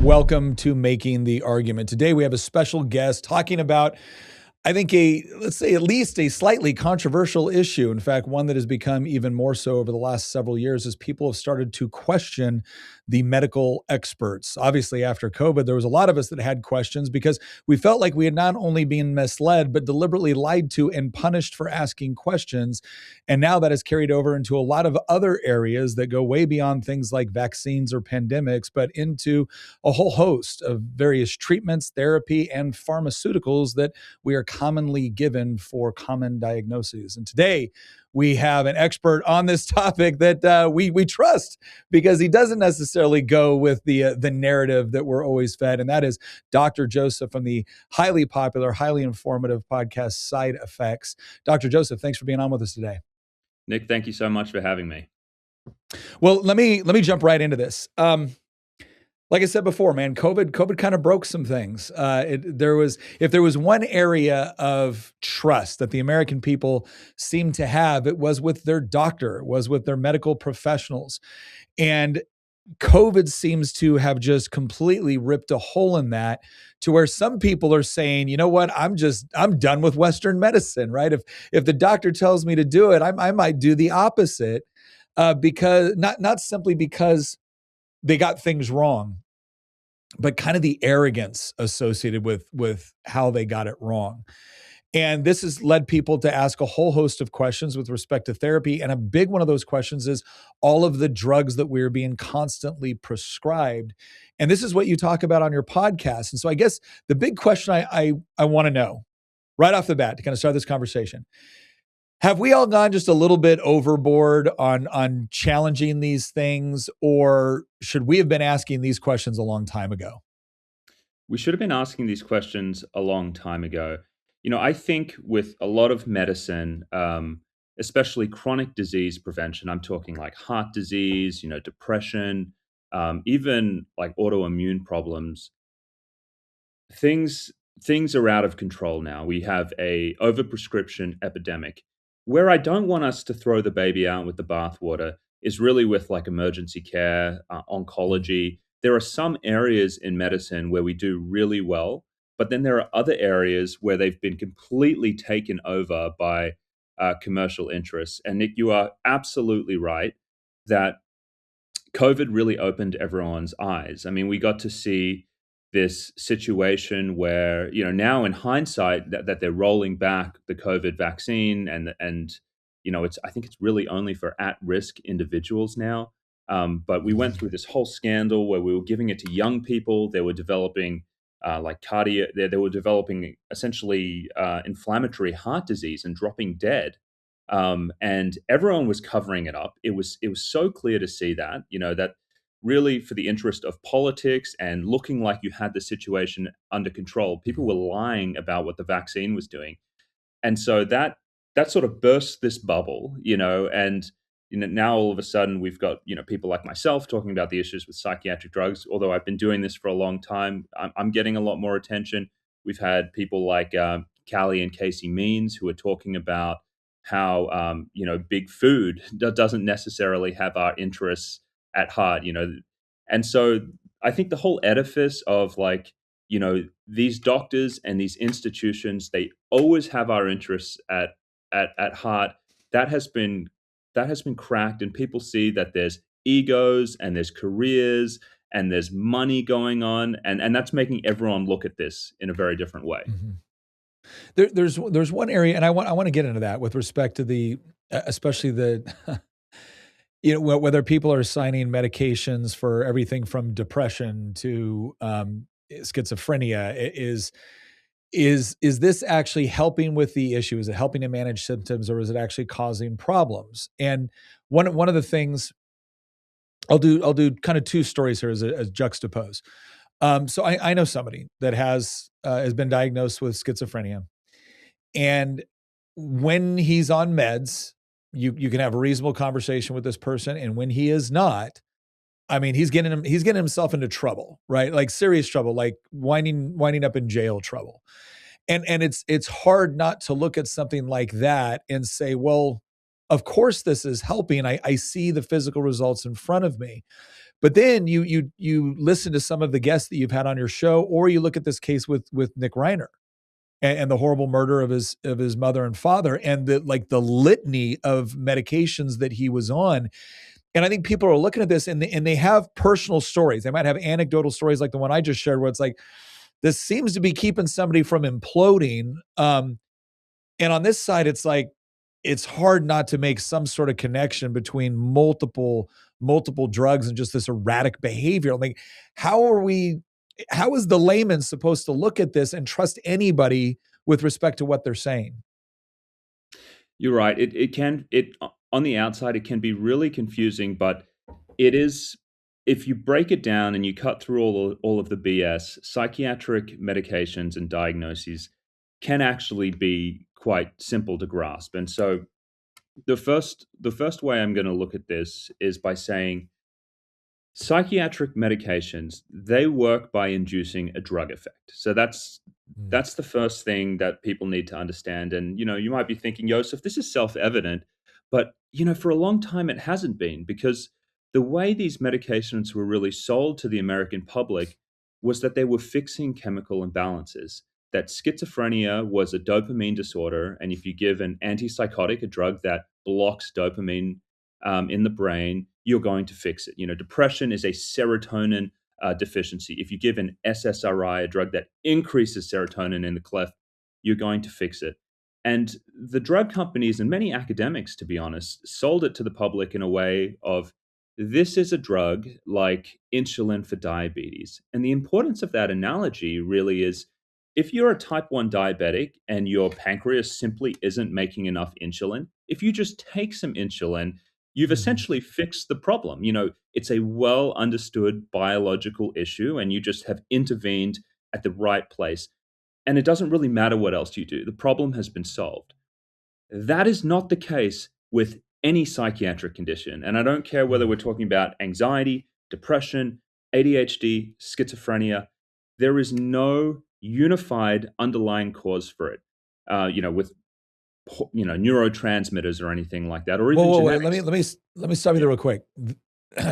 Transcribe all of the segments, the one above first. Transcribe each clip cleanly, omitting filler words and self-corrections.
Welcome to Making the Argument. Today we have a special guest talking about, I think, let's say at least a slightly controversial issue. In fact, one that has become even more so over the last several years as people have started to question the medical experts. Obviously, after COVID, there was a lot of us that had questions because we felt like we had not only been misled, but deliberately lied to and punished for asking questions. And now that has carried over into a lot of other areas that go way beyond things like vaccines or pandemics, but into a whole host of various treatments, therapy, and pharmaceuticals that we are commonly given for common diagnoses. And today we have an expert on this topic that we trust because he doesn't necessarily go with the narrative that we're always fed. And that is Dr. Josef from the highly popular, highly informative podcast Side Effects. Dr. Josef, thanks for being on with us today. Nick, thank you so much for having me. Well, let me jump right into this. Like I said before, man, COVID kind of broke some things. If there was one area of trust that the American people seemed to have, it was with their doctor, it was with their medical professionals. And COVID seems to have just completely ripped a hole in that to where some people are saying, you know what, I'm done with Western medicine, right? If the doctor tells me to do it, I might do the opposite because not simply because they got things wrong, but kind of the arrogance associated with how they got it wrong. And this has led people to ask a whole host of questions with respect to therapy. And a big one of those questions is all of the drugs that we're being constantly prescribed. And this is what you talk about on your podcast. And so I guess the big question I want to know right off the bat to kind of start this conversation, have we all gone just a little bit overboard on challenging these things, or should we have been asking these questions a long time ago? We should have been asking these questions a long time ago. I think with a lot of medicine, especially chronic disease prevention, I'm talking like heart disease, depression, even like autoimmune problems, things are out of control now. We have a overprescription epidemic. Where I don't want us to throw the baby out with the bathwater is really with like emergency care, oncology. There are some areas in medicine where we do really well, but then there are other areas where they've been completely taken over by commercial interests. And Nick, you are absolutely right that COVID really opened everyone's eyes. I mean, we got to see this situation where, now in hindsight that they're rolling back the COVID vaccine and I think it's really only for at-risk individuals now. But we went through this whole scandal where we were giving it to young people. They were developing they were developing essentially inflammatory heart disease and dropping dead. And everyone was covering it up. It was so clear to see that, that really for the interest of politics and looking like you had the situation under control, people were lying about what the vaccine was doing. And so that sort of burst this bubble, and now all of a sudden we've got, people like myself talking about the issues with psychiatric drugs. Although I've been doing this for a long time, I'm getting a lot more attention. We've had people like Callie and Casey Means who are talking about how, big food doesn't necessarily have our interests at heart, and so I think the whole edifice of these doctors and these institutions, they always have our interests at heart. That has been cracked, and people see that there's egos and there's careers and there's money going on, and that's making everyone look at this in a very different way. Mm-hmm. There's one area, and I want to get into that with respect to the, especially the, whether people are signing medications for everything from depression to schizophrenia. Is this actually helping with the issue? Is it helping to manage symptoms, or is it actually causing problems? And one of the things I'll do kind of two stories here as juxtapose. So I know somebody that has been diagnosed with schizophrenia, and when he's on meds, you can have a reasonable conversation with this person, and when he is not, I mean, he's getting himself into trouble, right? Like serious trouble, like winding up in jail trouble, and it's hard not to look at something like that and say, well, of course this is helping. I see the physical results in front of me. But then you listen to some of the guests that you've had on your show, or you look at this case with Nick Reiner and the horrible murder of his mother and father, and the litany of medications that he was on. And I think people are looking at this and they have personal stories. They might have anecdotal stories like the one I just shared, where it's like, this seems to be keeping somebody from imploding. And on this side, it's like, it's hard not to make some sort of connection between multiple drugs and just this erratic behavior. Like, how is the layman supposed to look at this and trust anybody with respect to what they're saying? You're right. It on the outside it can be really confusing, but it is, if you break it down and you cut through all of the BS, psychiatric medications and diagnoses can actually be quite simple to grasp. And so the first way I'm going to look at this is by saying psychiatric medications, they work by inducing a drug effect. So Mm. that's the first thing that people need to understand. And you might be thinking, Joseph, this is self-evident, but for a long time it hasn't been, because the way these medications were really sold to the American public was that they were fixing chemical imbalances. That schizophrenia was a dopamine disorder, and if you give an antipsychotic, a drug that blocks dopamine in the brain, you're going to fix it. Depression is a serotonin deficiency. If you give an SSRI, a drug that increases serotonin in the cleft, you're going to fix it. And the drug companies and many academics, to be honest, sold it to the public in a way of, this is a drug like insulin for diabetes. And the importance of that analogy really is, if you're a type 1 diabetic and your pancreas simply isn't making enough insulin, if you just take some insulin, you've Mhm. essentially fixed the problem. It's a well understood biological issue, and you just have intervened at the right place. And it doesn't really matter what else you do, the problem has been solved. That is not the case with any psychiatric condition. And I don't care whether Mm. we're talking about anxiety, depression, ADHD, schizophrenia. There is no unified underlying cause for it, with neurotransmitters or anything like that, or Whoa, even whoa, wait. Let me genetics. let me let me stop you Yeah. there real quick.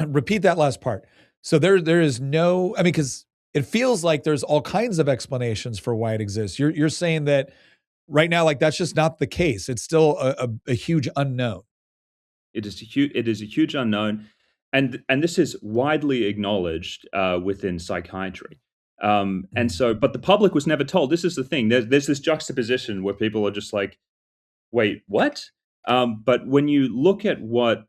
Repeat that last part. So there is no. I mean, because it feels like there's all kinds of explanations for why it exists. You're saying that right now, like, that's just not the case. It's still a huge unknown. It is a huge unknown, and this is widely acknowledged within psychiatry. And Mm. so, but the public was never told. This is the thing. There's this juxtaposition where people are just like, "Wait, what?" But when you look at what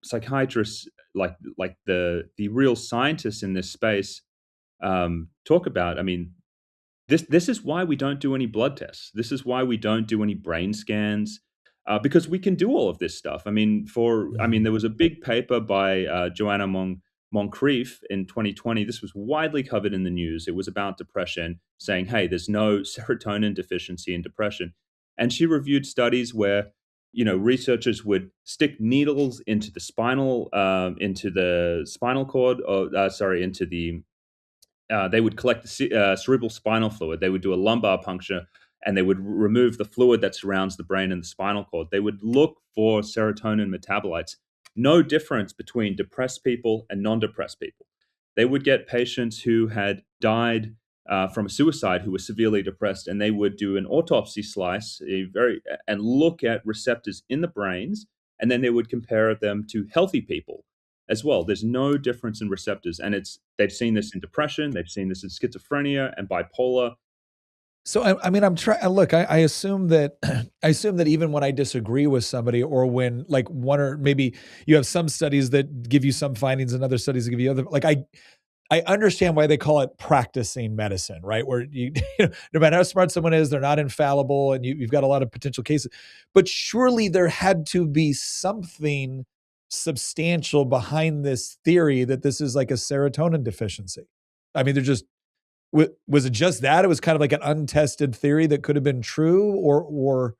psychiatrists, like the real scientists in this space, talk about, I mean, this is why we don't do any blood tests. This is why we don't do any brain scans, because we can do all of this stuff. Mhm. There was a big paper by Joanna Moncrief in 2020. This was widely covered in the news. It was about depression, saying, "Hey, there's no serotonin deficiency in depression," and she reviewed studies where researchers would stick needles into the spinal cord, or sorry, into the they would collect the cerebral spinal fluid. They would do a lumbar puncture, and they would remove the fluid that surrounds the brain and the spinal cord. They would look for serotonin metabolites. No difference between depressed people and non-depressed people. They would get patients who had died from a suicide who were severely depressed, and they would do an autopsy slice, and look at receptors in the brains, and then they would compare them to healthy people as well. There's no difference in receptors, and they've seen this in depression, they've seen this in schizophrenia and bipolar. So I mean, I'm trying. Look, I assume that I assume that even when I disagree with somebody, or when like one or maybe you have some studies that give you some findings and other studies that give you other. Like I understand why they call it practicing medicine, right? Where no matter how smart someone is, they're not infallible, and you've got a lot of potential cases. But surely there had to be something substantial behind this theory that this is like a serotonin deficiency. I mean, they're just was it just that? It was kind of like an untested theory that could have been true, or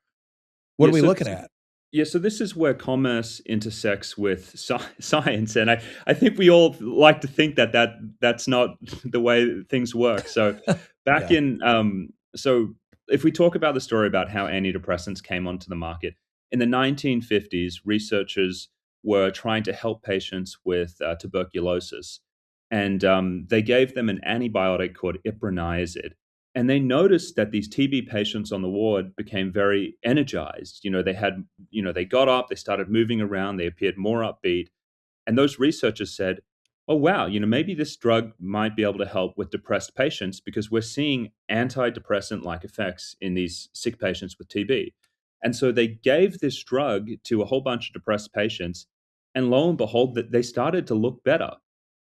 what Yeah, are we so, looking so at? yeah, so this is where commerce intersects with science, and I think we all like to think that's not the way things work. So back Yeah. in so if we talk about the story about how antidepressants came onto the market in the 1950s, researchers were trying to help patients with tuberculosis, and they gave them an antibiotic called iproniazid. And they noticed that these TB patients on the ward became very energized. They got up, they started moving around, they appeared more upbeat. And those researchers said, oh, wow, maybe this drug might be able to help with depressed patients because we're seeing antidepressant like effects in these sick patients with TB. And so they gave this drug to a whole bunch of depressed patients. And lo and behold, that they started to look better.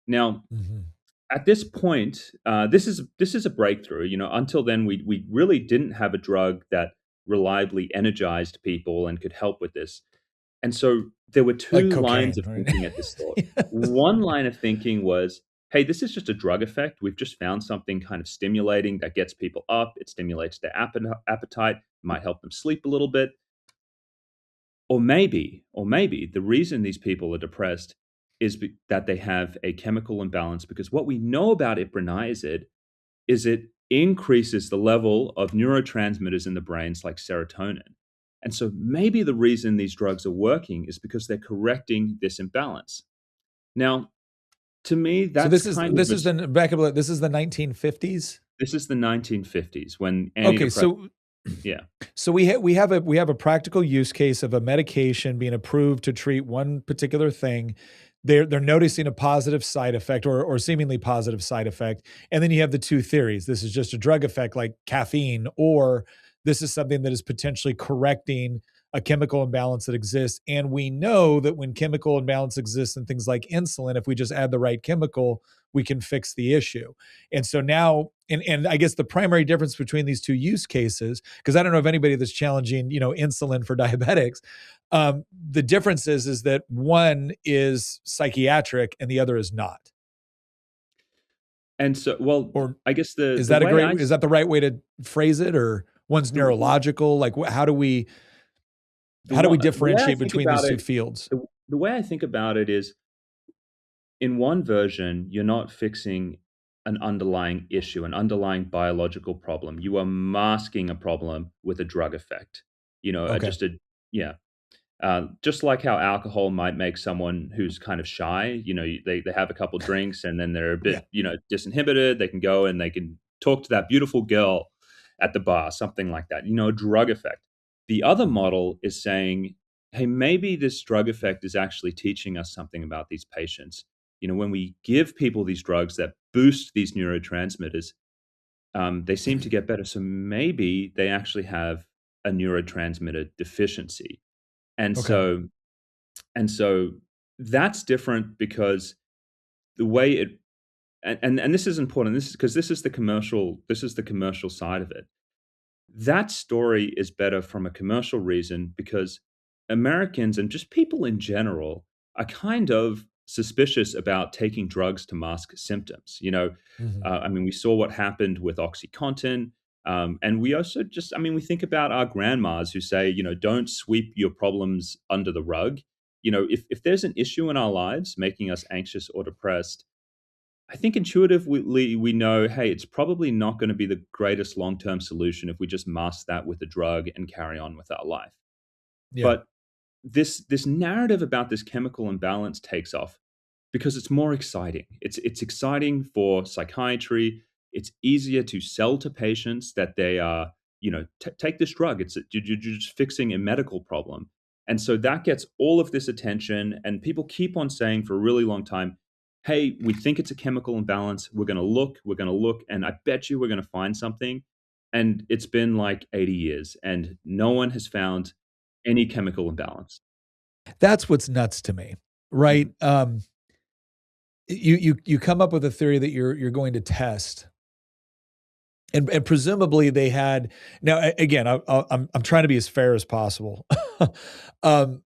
Now, Mhm. at this point, this is a breakthrough. Until then, we really didn't have a drug that reliably energized people and could help with this. And so there were Like two lines cocaine, of right? thinking at this thought. Yes. One line of thinking was, hey, this is just a drug effect. We've just found something kind of stimulating that gets people up. It stimulates their appetite, might help them sleep a little bit. Or maybe the reason these people are depressed is that they have a chemical imbalance, because what we know about iproniazid is it increases the level of neurotransmitters in the brains like serotonin. And so maybe the reason these drugs are working is because they're correcting this imbalance. Now, to me, So that's kind of this is the 1950s. this is the 1950s when Okay, antidepressants, so yeah. so we have a practical use case of a medication being approved to treat one particular thing. They're noticing a positive side effect or seemingly positive side effect, and then you have the two theories. This is just a drug effect like caffeine, or this is something that is potentially correcting a chemical imbalance that exists. And we know that when chemical imbalance exists in things like insulin, if we just add the right chemical, we can fix the issue. And so now, and I guess the primary difference between these two use cases, because I don't know of anybody that's challenging, insulin for diabetics. The difference is that one is psychiatric and the other is not. And so, well, Or I guess the is the that way I is that the right way to phrase it? Or one's the, neurological? Like, the how do we one the way I differentiate think between these about two it fields? the way I think about it is, in one version, you're not fixing an underlying issue, an underlying biological problem. You are masking a problem with a drug effect. Okay. Just a yeah. Just like how alcohol might make someone who's kind of shy, they have a couple drinks and then they're a Yeah. bit, disinhibited. They can go and they can talk to that beautiful girl at the bar, something like that, a drug effect. The other Mhm. model is saying, hey, maybe this drug effect is actually teaching us something about these patients. When we give people these drugs that boost these neurotransmitters, they seem to get better. So maybe they actually have a neurotransmitter deficiency. And Okay. so and so that's different because the way it and this is important. This is because this is the commercial side of it. That story is better from a commercial reason because Americans and just people in general are kind of suspicious about taking drugs to mask symptoms. Mhm. I mean, we saw what happened with OxyContin. And we also we think about our grandmas who say, don't sweep your problems under the rug. If there's an issue in our lives making us anxious or depressed, I think intuitively we know, hey, it's probably not going to be the greatest long term solution if we just mask that with a drug and carry on with our life. Yeah. But this narrative about this chemical imbalance takes off because it's more exciting. It's exciting for psychiatry. It's easier to sell to patients that they are, take this drug. You're just fixing a medical problem. And so that gets all of this attention, and people keep on saying for a really long time, hey, we think it's a chemical imbalance. We're going to look, and I bet you we're going to find something. And it's been like 80 years, and no one has found any chemical imbalance. That's what's nuts to me, right? Mhm. You come up with a theory that you're going to test, and presumably they had. Now, again, I'm trying to be as fair as possible. um,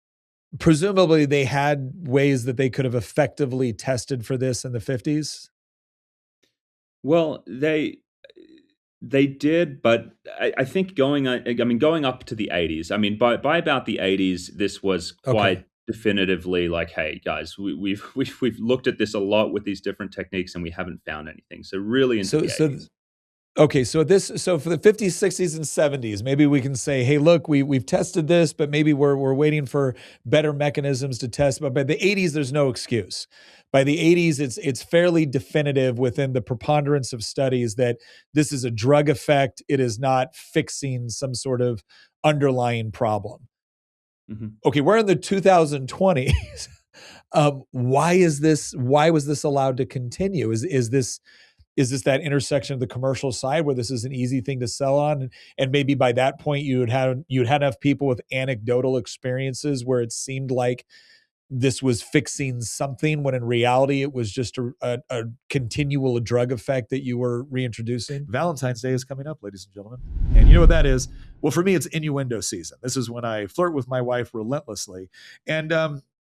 Presumably they had ways that they could have effectively tested for this in the 50s. Well, they did, but I think going up to the 80s. I mean, by about the 80s, this was Okay. quite definitively like, hey guys, we've looked at this a lot with these different techniques and we haven't found anything. So really into So the so 80s. Okay, so for the 50s, 60s, and 70s, maybe we can say, hey, look, we've tested this, but maybe we're waiting for better mechanisms to test. But by the 80s, there's no excuse. By the 80s, it's fairly definitive within the preponderance of studies that this is a drug effect. It is not fixing some sort of underlying problem. Mhm. Okay, we're in the 2020s. Why was this allowed to continue? Is this that intersection of the commercial side where this is an easy thing to sell on? And maybe by that point you'd had enough people with anecdotal experiences where it seemed like this was fixing something when in reality it was just a continual drug effect that you were reintroducing. Valentine's Day is coming up, ladies and gentlemen. And you know what that is? Well, for me, it's innuendo season. This is when I flirt with my wife relentlessly. And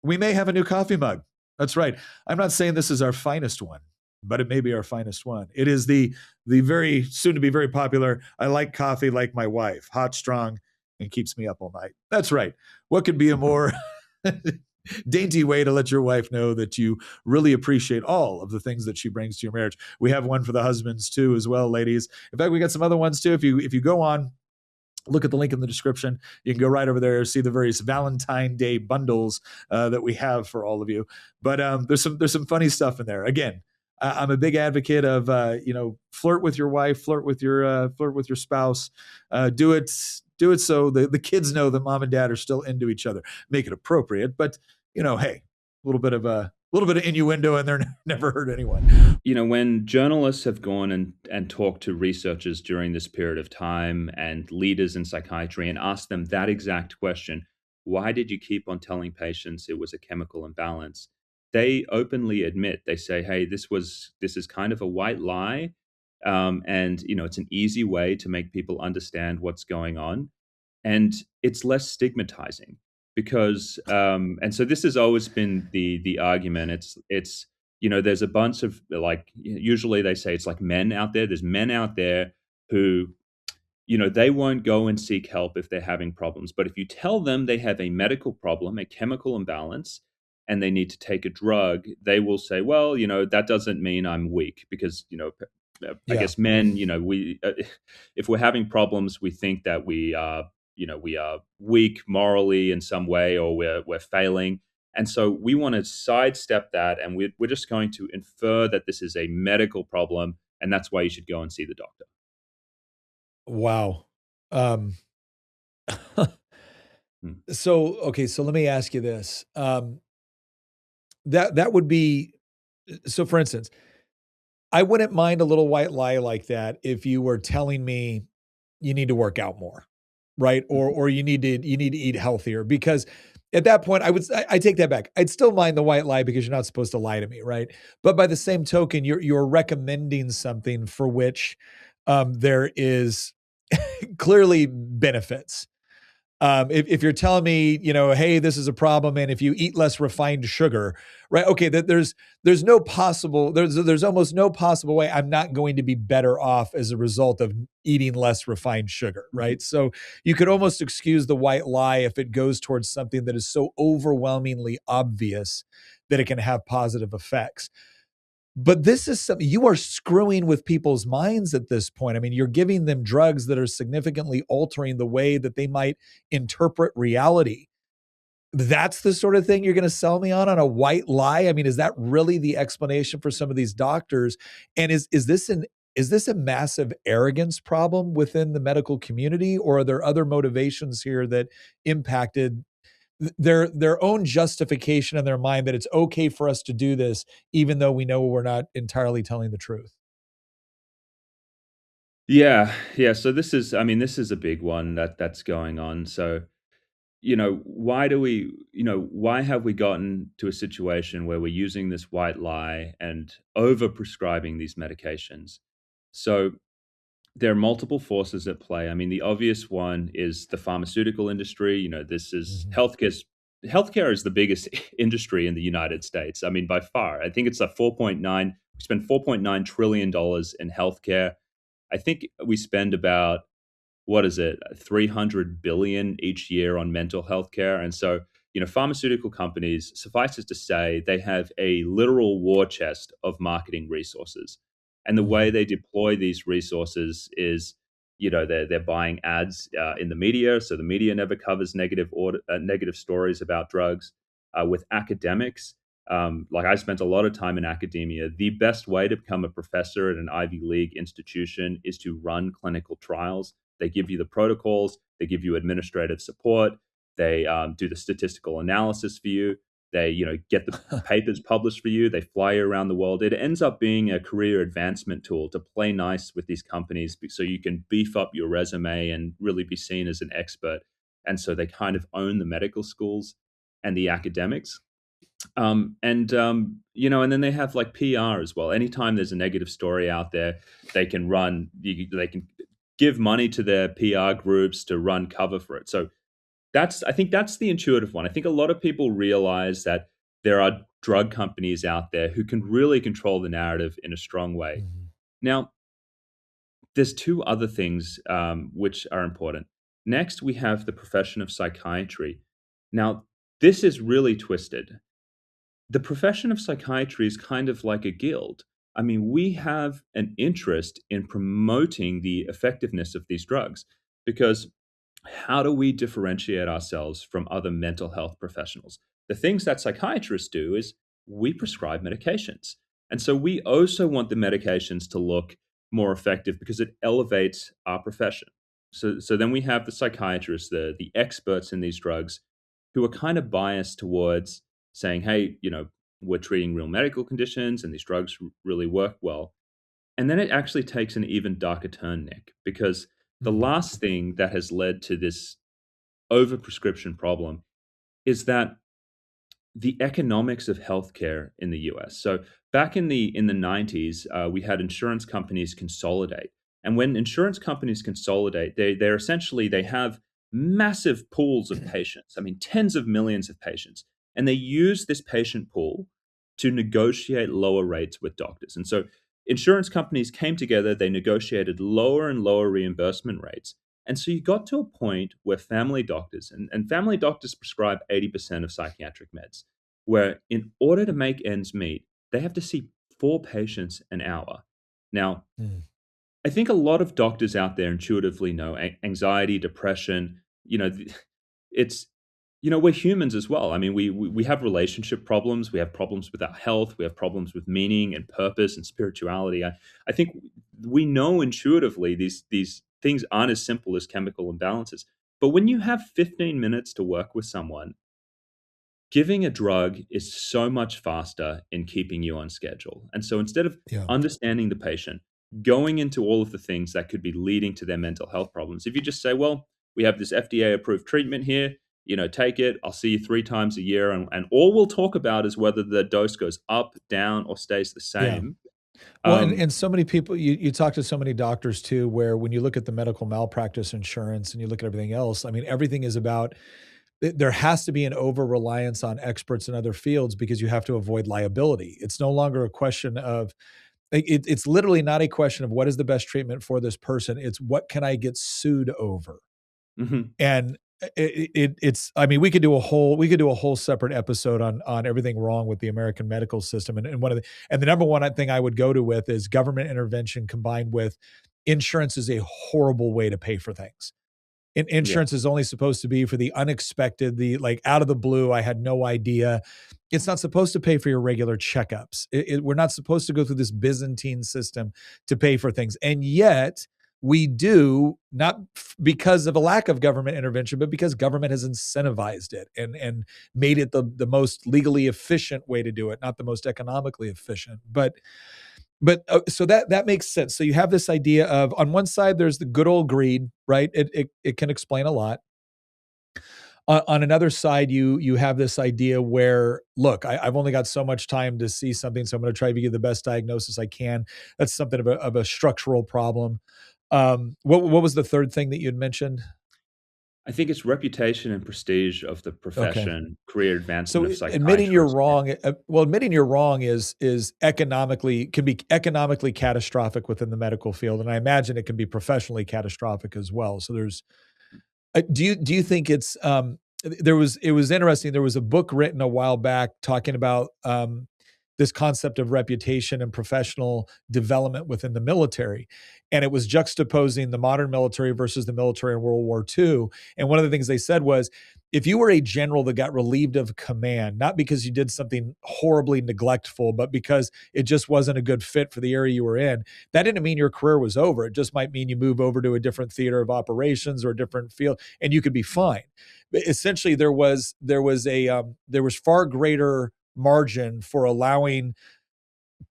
we may have a new coffee mug. That's right. I'm not saying this is our finest one, but it may be our finest one. It is the very soon to be very popular I like coffee like my wife, hot, strong, and keeps me up all night. That's right. What could be a more dainty way to let your wife know that you really appreciate all of the things that she brings to your marriage? We have one for the husbands too, as well, ladies. In fact, we got some other ones too. If you go on, look at the link in the description. You can go right over there, see the various Valentine Day bundles that we have for all of you. But there's some funny stuff in there. Again, I'm a big advocate of flirt with your wife, flirt with your spouse. Do it so the kids know that mom and dad are still into each other. Make it appropriate, but hey, a little bit of innuendo in there never hurt anyone. When journalists have gone and talked to researchers during this period of time and leaders in psychiatry and asked them that exact question, why did you keep on telling patients it was a chemical imbalance? They openly admit, they say, hey, this is kind of a white lie. And it's an easy way to make people understand what's going on, and it's less stigmatizing because and so this has always been the argument. It's there's a bunch of, like, usually they say it's like men out there, there's men out there who, they won't go and seek help if they're having problems, but if you tell them they have a medical problem, a chemical imbalance, and they need to take a drug, they will say, well, that doesn't mean I'm weak, because I Yeah. guess men, we if we're having problems, we think that we are weak morally in some way, or we're failing. And so we want to sidestep that, and we're just going to infer that this is a medical problem, and that's why you should go and see the doctor. Wow. Um, Hmm. so let me ask you this. That would be so. For instance, I wouldn't mind a little white lie like that if you were telling me you need to work out more, right? Or Mhm. or you need to eat healthier, because at that point I take that back. I'd still mind the white lie because you're not supposed to lie to me, right? But by the same token, you're recommending something for which there is clearly benefits. If you're telling me, hey, this is a problem, and if you eat less refined sugar, right? Okay, that there's almost no possible way I'm not going to be better off as a result of eating less refined sugar, Mhm. right? So you could almost excuse the white lie if it goes towards something that is so overwhelmingly obvious that it can have positive effects. But this is something you are screwing with people's minds at this point. I mean, you're giving them drugs that are significantly altering the way that they might interpret reality. That's the sort of thing you're gonna sell me on a white lie? I mean, is that really the explanation for some of these doctors? And is this a massive arrogance problem within the medical community, or are there other motivations here that impacted their own justification in their mind that it's okay for us to do this, even though we know we're not entirely telling the truth? Yeah, yeah. So this is a big one that's going on. So, why have we gotten to a situation where we're using this white lie and over prescribing these medications? So there are multiple forces at play. I mean, the obvious one is the pharmaceutical industry. This is Mhm. healthcare. Healthcare is the biggest industry in the United States. I mean, by far. I think it's a 4.9. We spend $4.9 trillion in healthcare. I think we spend about, what is it, 300 billion each year on mental health care. And so, pharmaceutical companies, suffice it to say, they have a literal war chest of marketing resources. And the way Mhm. they deploy these resources is, they're buying ads in the media, so the media never covers negative stories about drugs. With academics, like I spent a lot of time in academia. The best way to become a professor at an Ivy League institution is to run clinical trials. They give you the protocols, they give you administrative support, they do the statistical analysis for you. They, get the papers published for you. They fly you around the world. It ends up being a career advancement tool to play nice with these companies so you can beef up your resume and really be seen as an expert. And so they kind of own the medical schools and the academics. And then they have like PR as well. Anytime there's a negative story out there, they can give money to their PR groups to run cover for it. So I think that's the intuitive one. I think a lot of people realize that there are drug companies out there who can really control the narrative in a strong way. Mhm. Now, there's two other things which are important. Next, we have the profession of psychiatry. Now, this is really twisted. The profession of psychiatry is kind of like a guild. I mean, we have an interest in promoting the effectiveness of these drugs because how do we differentiate ourselves from other mental health professionals? The things that psychiatrists do is we prescribe medications. And so we also want the medications to look more effective because it elevates our profession. So then we have the psychiatrists, the experts in these drugs, who are kind of biased towards saying, hey, we're treating real medical conditions and these drugs really work well. And then it actually takes an even darker turn, Nick, because the Mhm. last thing that has led to this overprescription problem is that the economics of healthcare in the US. So back in the 90s, we had insurance companies consolidate, and when insurance companies consolidate, they have massive pools of patients. I mean, tens of millions of patients, and they use this patient pool to negotiate lower rates with doctors. And so insurance companies came together, they negotiated lower and lower reimbursement rates. And so you got to a point where family doctors, and family doctors prescribe 80% of psychiatric meds, where in order to make ends meet, they have to see 4 patients an hour. Now, Mm. I think a lot of doctors out there intuitively know anxiety, depression, it's, we're humans as well. I mean, we have relationship problems, we have problems with our health, we have problems with meaning and purpose and spirituality. I think we know intuitively these things aren't as simple as chemical imbalances. But when you have 15 minutes to work with someone, giving a drug is so much faster in keeping you on schedule. And so instead of Yeah. understanding the patient, going into all of the things that could be leading to their mental health problems, if you just say, well, we have this FDA approved treatment here, take it, I'll see you 3 times a year. And all we'll talk about is whether the dose goes up, down, or stays the Yeah. same. Well, and Um, and so many people you talk to so many doctors too, where when you look at the medical malpractice insurance and you look at everything else, I mean, everything is about there has to be an over reliance on experts in other fields because you have to avoid liability. It's no longer a question of it's literally not a question of what is the best treatment for this person. It's what can I get sued over? mhm, And it's I mean, we could do a whole separate episode on everything wrong with the American medical system. And one of the number one thing I would go to with is government intervention combined with insurance is a horrible way to pay for things. yeah. Insurance is only supposed to be for the unexpected, the like out of the blue, I had no idea. It's not supposed to pay for your regular checkups. We're not supposed to go through this Byzantine system to pay for things. And yet we do, not because of a lack of government intervention, but because government has incentivized it and made it the most legally efficient way to do it, not the most economically efficient. But so that makes sense. So you have this idea of on one side there's the good old greed, right? It can explain a lot. On another side, you have this idea where, look, I've only got so much time to see something, so I'm going to try to give the best diagnosis I can. That's something of a structural problem. What was the third thing that you'd mentioned? I think it's reputation and prestige of the Okay. profession, career advancement So of admitting you're psychiatrists. wrong, well, admitting you're wrong is economically can be economically catastrophic within the medical field, and I imagine it can be professionally catastrophic as well. So there's, do you think it's it was interesting. There was a book written a while back talking about this concept of reputation and professional development within the military. And it was juxtaposing the modern military versus the military in World War II. And one of the things they said was, if you were a general that got relieved of command, not because you did something horribly neglectful, but because it just wasn't a good fit for the area you were in, that didn't mean your career was over. It just might mean you move over to a different theater of operations or a different field, and you could be fine. But essentially, there was far greater margin for allowing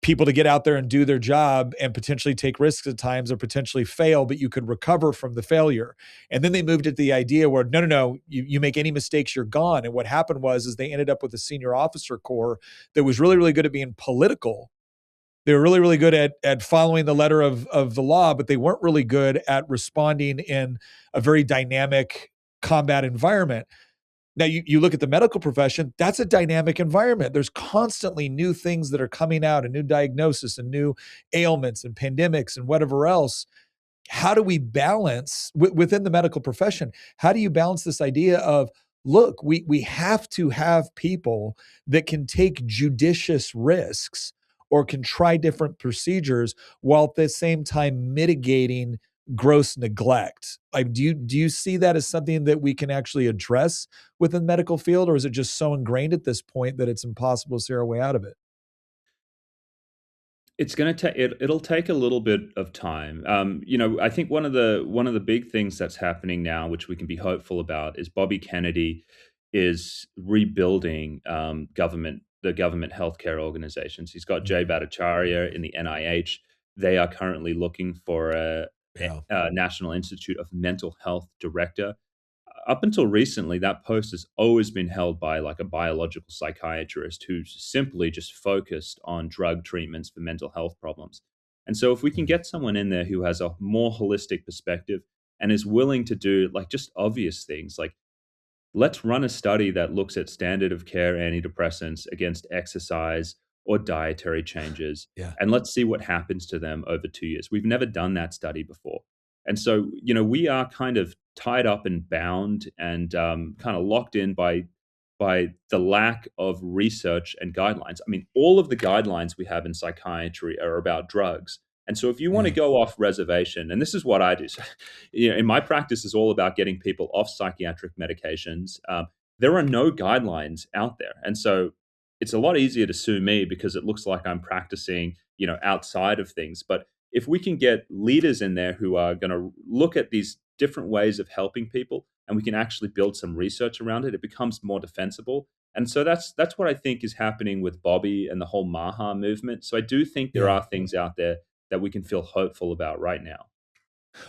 people to get out there and do their job and potentially take risks at times or potentially fail, but you could recover from the failure. And then they moved it to the idea where, no, you make any mistakes, you're gone. And what happened is they ended up with a senior officer corps that was really, really good at being political. They were really, really good at following the letter of the law, but they weren't really good at responding in a very dynamic combat environment. Now, you look at the medical profession, that's a dynamic environment. There's constantly new things that are coming out, and new diagnosis and new ailments and pandemics and whatever else. How do we balance within the medical profession? How do you balance this idea of, look, we have to have people that can take judicious risks or can try different procedures while at the same time mitigating gross neglect? Like, do you see that as something that we can actually address within the medical field, or is it just so ingrained at this point that it's impossible to see our way out of it? It's gonna take it'll take a little bit of time. I think one of the big things that's happening now, which we can be hopeful about, is Bobby Kennedy is rebuilding the government healthcare organizations. He's got Jay Mhm. Bhattacharya in the NIH. They are currently looking for Yeah. a National Institute of Mental Health director. Up until recently, that post has always been held by like a biological psychiatrist who's simply just focused on drug treatments for mental health problems. And so, if we can Mhm. get someone in there who has a more holistic perspective and is willing to do like just obvious things, like let's run a study that looks at standard of care antidepressants against exercise or dietary changes, Yeah. and let's see what happens to them over 2 years. We've never done that study before. And so, we are kind of tied up and bound and kind of locked in by the lack of research and guidelines. I mean, all of the guidelines we have in psychiatry are about drugs. And so if you want to Yeah. go off reservation, and this is what I do, so, in my practice is all about getting people off psychiatric medications. There are no guidelines out there. And so it's a lot easier to sue me because it looks like I'm practicing, outside of things. But if we can get leaders in there who are going to look at these different ways of helping people, and we can actually build some research around it, it becomes more defensible. And so that's what I think is happening with Bobby and the whole Maha movement. So I do think there Yeah. are things out there that we can feel hopeful about right now.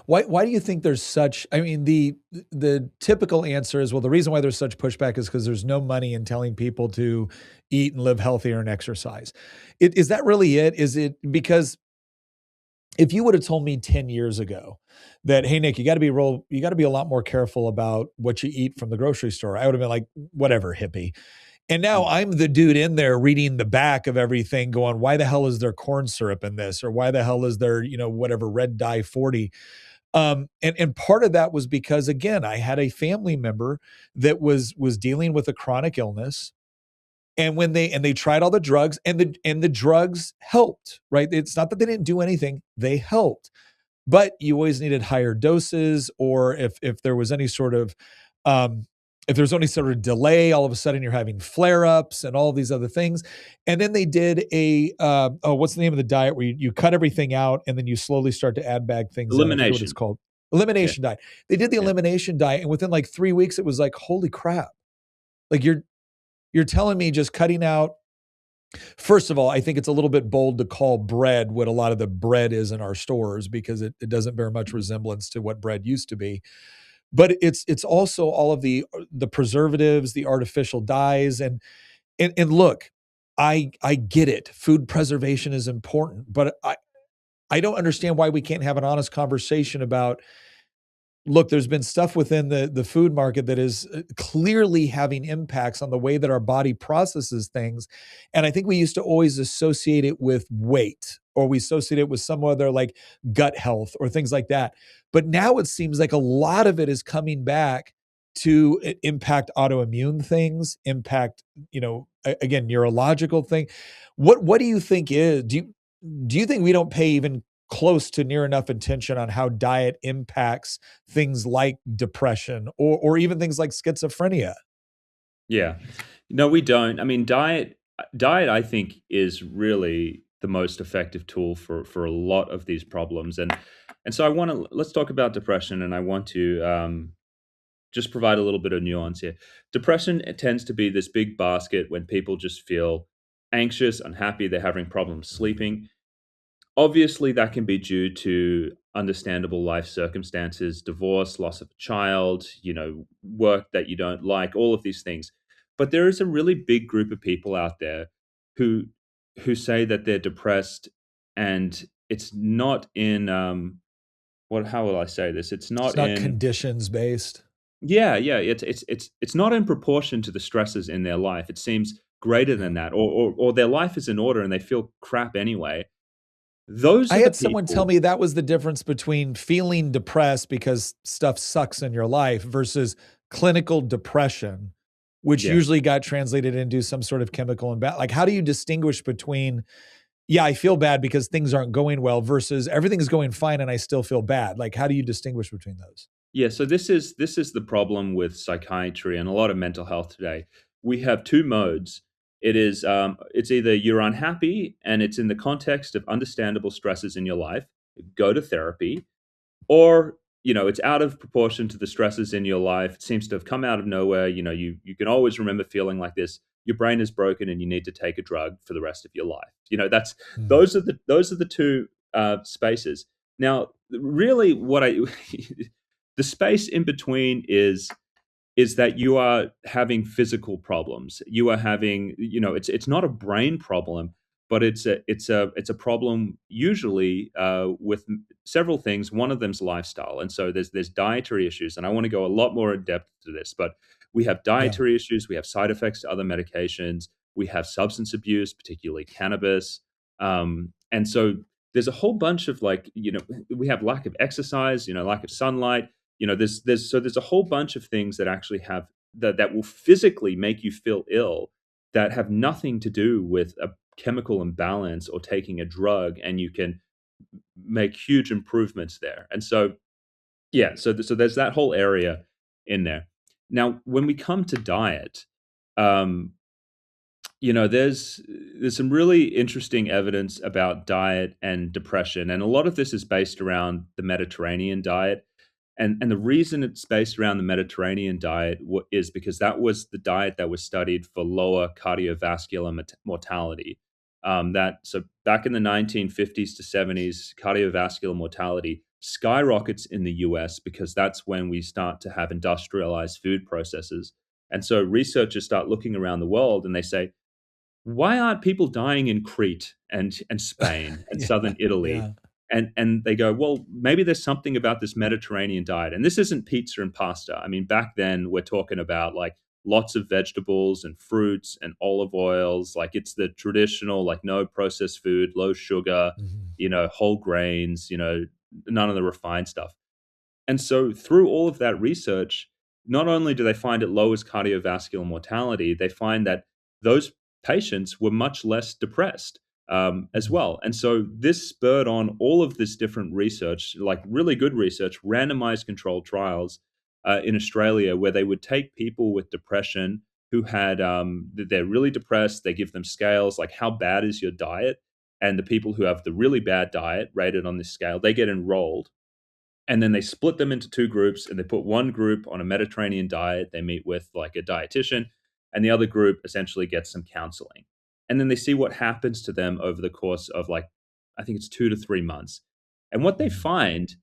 Why do you think there's such, I mean, the typical answer is, well, the reason why there's such pushback is because there's no money in telling people to eat and live healthier and exercise. Is that really it? Is it because if you would have told me 10 years ago that, hey, Nick, you got to be a lot more careful about what you eat from the grocery store, I would have been like, whatever, hippie. And now Mm. I'm the dude in there reading the back of everything going, why the hell is there corn syrup in this? Or why the hell is there, whatever red dye 40? And part of that was because, again, I had a family member that was dealing with a chronic illness. And when they tried all the drugs, and the drugs helped, right? It's not that they didn't do anything, they helped. But you always needed higher doses, or if there was any sort of if there's any sort of delay, all of a sudden you're having flare-ups and all of these other things. And then they did what's the name of the diet where you cut everything out and then you slowly start to add back things in? I forget what it's Elimination. called. Yeah. Elimination diet. They did the Yeah. elimination diet, and within like 3 weeks, it was like, holy crap. Like you're telling me just cutting out. First of all, I think it's a little bit bold to call bread what a lot of the bread is in our stores, because it doesn't bear much Mhm. resemblance to what bread used to be. But it's also all of the preservatives, the artificial dyes, and look, I get it. Food preservation is important, but I don't understand why we can't have an honest conversation about, look, there's been stuff within the food market that is clearly having impacts on the way that our body processes things. And I think we used to always associate it with weight, or we associate it with some other like gut health or things like that. But now it seems like a lot of it is coming back to impact autoimmune things, impact, again, neurological thing. What do you think is, do you think we don't pay even close to near enough attention on how diet impacts things like depression or even things like schizophrenia? Yeah. No, we don't. I mean, diet I think is really the most effective tool for a lot of these problems. And so let's talk about depression, and I want to just provide a little bit of nuance here. Depression, it tends to be this big basket when people just feel anxious, unhappy, they're having problems sleeping. Obviously, that can be due to understandable life circumstances, divorce, loss of a child, work that you don't like, all of these things. But there is a really big group of people out there who who say that they're depressed, and it's not in what how will I say this? It's It's not not in conditions based. yeah, it's not in proportion to the stresses in their life. It seems greater Yeah. than that, or their life is in order and they feel crap anyway. Those I are the had someone tell people. me that was the difference between feeling depressed because stuff sucks in your life versus clinical depression, which Yeah. usually got translated into some sort of chemical imbalance. Like, how do you distinguish between, yeah, I feel bad because things aren't going well versus everything's going fine and I still feel bad? Like, how do you distinguish between those? Yeah, so this is the problem with psychiatry and a lot of mental health today. We have two modes. It's either you're unhappy and it's in the context of understandable stresses in your life, go to therapy, or it's out of proportion to the stresses in your life. It seems to have come out of nowhere. You can always remember feeling like this. Your brain is broken and you need to take a drug for the rest of your life. That's Mm. those are the two spaces. Now, really, what I the space in between is that you are having physical problems. You are having, it's not a brain problem, but it's a problem usually with several things. One of them's lifestyle, and so there's dietary issues, and I want to go a lot more in depth to this. But we have Yeah. dietary issues, we have side effects to other medications, we have substance abuse, particularly cannabis, and so there's a whole bunch of we have lack of exercise, lack of sunlight. There's a whole bunch of things that actually have that will physically make you feel ill that have nothing to do with a chemical imbalance or taking a drug, and you can make huge improvements there. And so yeah, so there's that whole area in there. Now, when we come to diet, um, there's some really interesting evidence about diet and depression, and a lot of this is based around the Mediterranean diet. And the reason it's based around the Mediterranean diet is because that was the diet that was studied for lower cardiovascular mortality. So back in the 1950s to 70s, cardiovascular mortality skyrockets in the US because that's when we start to have industrialized food processes. And so researchers start looking around the world and they say, why aren't people dying in Crete and Spain and Yeah. southern Italy? Yeah. And they go, well, maybe there's something about this Mediterranean diet. And this isn't pizza and pasta. I mean, back then we're talking about like lots of vegetables and fruits and olive oils. Like it's the traditional, like no processed food, low sugar, Mhm. whole grains, none of the refined stuff. And so, through all of that research, not only do they find it lowers cardiovascular mortality, they find that those patients were much less depressed as Mhm. well. And so, this spurred on all of this different research, like really good research, randomized controlled trials in Australia, where they would take people with depression who had, they're really depressed, they give them scales like, how bad is your diet? And the people who have the really bad diet rated on this scale, they get enrolled, and then they split them into two groups, and they put one group on a Mediterranean diet. They meet with like a dietitian, and the other group essentially gets some counseling. And then they see what happens to them over the course of like, I think it's 2 to 3 months. And what they Mhm. find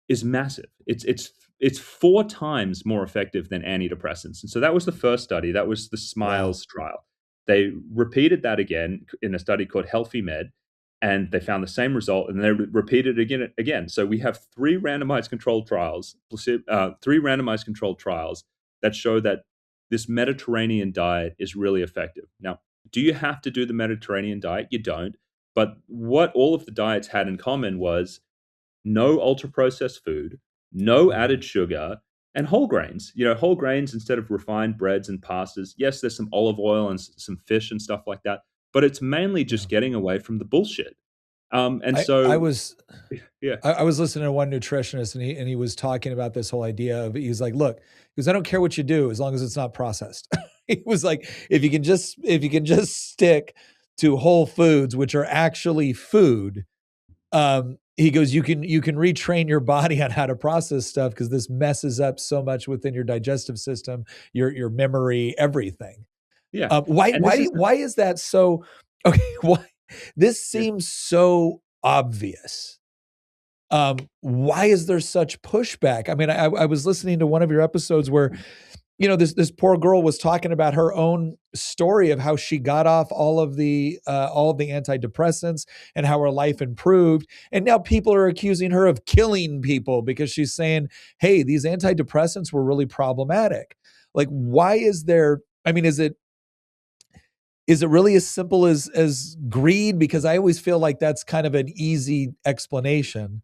is massive. It's 4 times more effective than antidepressants. And so that was the first study. That was the Wow. Smiles trial. They repeated that again in a study called Healthy Med, and they found the same result, and they repeated it again. So we have three randomized controlled trials that show that this Mediterranean diet is really effective. Now, do you have to do the Mediterranean diet? You don't. But what all of the diets had in common was no ultra processed food, no Mhm. added sugar, And whole grains, whole grains instead of refined breads and pastas. Yes, there's some olive oil and some fish and stuff like that, but it's mainly just Yeah. getting away from the bullshit. And I I so, was yeah, I was listening to one nutritionist, and he was talking about this whole idea of, he's like, look, because I don't care what you do as long as it's not processed. He was like, if you can just stick to whole foods, which are actually food, he goes, you can retrain your body on how to process stuff, because this messes up so much within your digestive system, your memory, everything. yeah. And Why this do is why is that so? Okay, why this yeah, seems so obvious. Why is there such pushback? I mean, I was listening to one of your episodes where, this poor girl was talking about her own story of how she got off all of the antidepressants, and how her life improved, and now people are accusing her of killing people because she's saying, "Hey, these antidepressants were really problematic." Like, why is there? I mean, is it really as simple as greed? Because I always feel like that's kind of an easy explanation.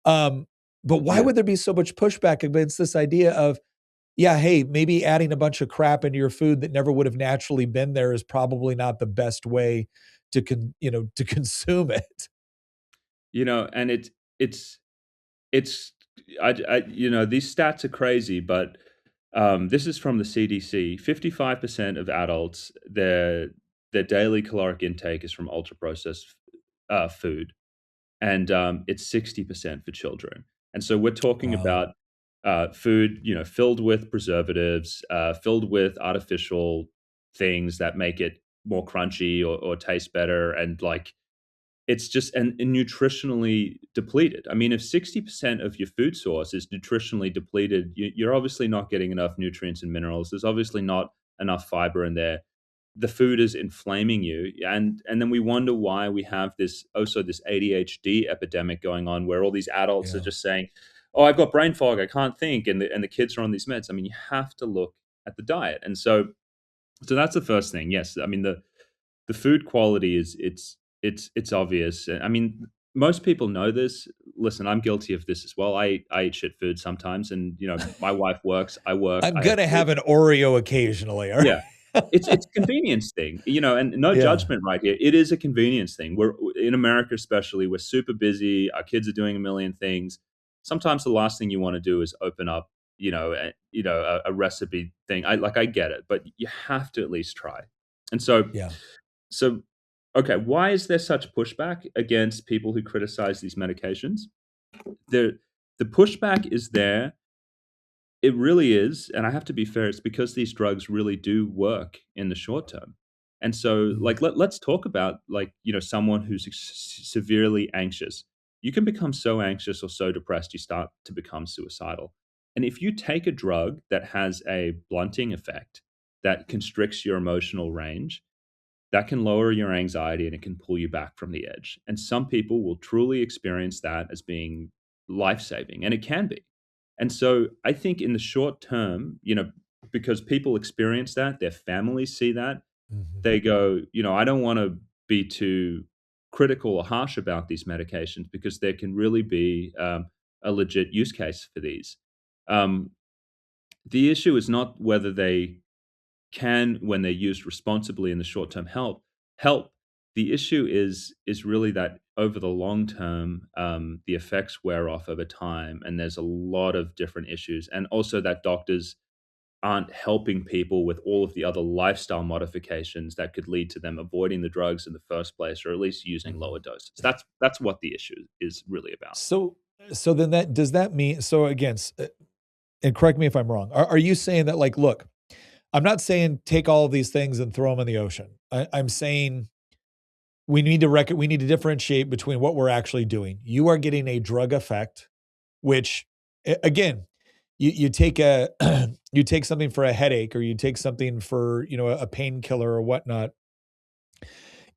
Um, but why yeah. would there be so much pushback against this idea of, yeah, hey, maybe adding a bunch of crap into your food that never would have naturally been there is probably not the best way to consume it. And it's it's these stats are crazy, but this is from the CDC. 55% of adults, their daily caloric intake is from ultra processed food, and it's 60% for children. And so we're talking Wow. about food, filled with preservatives, filled with artificial things that make it more crunchy or taste better, and like it's just and nutritionally depleted. I mean, if 60% of your food source is nutritionally depleted, you're obviously not getting enough nutrients and minerals. There's obviously not enough fiber in there. The food is inflaming you, and then we wonder why we have this ADHD epidemic going on, where all these adults are Yeah. just saying, "Oh, I've got brain fog, I can't think," and the kids are on these meds. I mean, you have to look at the diet, and so that's the first thing. Yes, I mean the food quality is it's obvious. I mean, most people know this. Listen, I'm guilty of this as well. I eat shit food sometimes, and my wife works, I work, I'm I have gonna kids. have an Oreo occasionally. All Yeah. right. It's a convenience thing, and no Yeah. judgment right here. It is a convenience thing. We're in America, especially, we're super busy. Our kids are doing a million things. Sometimes the last thing you want to do is open up, a recipe thing. I get it, but you have to at least try. And Yeah. so, okay, why is there such pushback against people who criticize these medications? The the pushback is there, it really is, and I have to be fair, it's because these drugs really do work in the short term. And so, Mhm. like, let's talk about, like, someone who's severely anxious. You can become so anxious or so depressed, you start to become suicidal. And if you take a drug that has a blunting effect that constricts your emotional range, that can lower your anxiety and it can pull you back from the edge. And some people will truly experience that as being life saving, and it can be. And so I think in the short term, because people experience that, their families see that, Mhm. they go, I don't want to be too critical or harsh about these medications because there can really be a legit use case for these. Um, the issue is not whether they can, when they're used responsibly in the short term, help. The issue is really that over the long term, the effects wear off over time, and there's a lot of different issues, and also that doctors aren't helping people with all of the other lifestyle modifications that could lead to them avoiding the drugs in the first place, or at least using Mhm. lower doses. That's what the issue is really about. So so then that does that mean, so again, and correct me if I'm wrong. Are you saying that, like, look, I'm not saying take all of these things and throw them in the ocean. I'm saying we need to differentiate between what we're actually doing. You are getting a drug effect, which, again, you take a you take something for a headache, or you take something for, a painkiller or whatnot.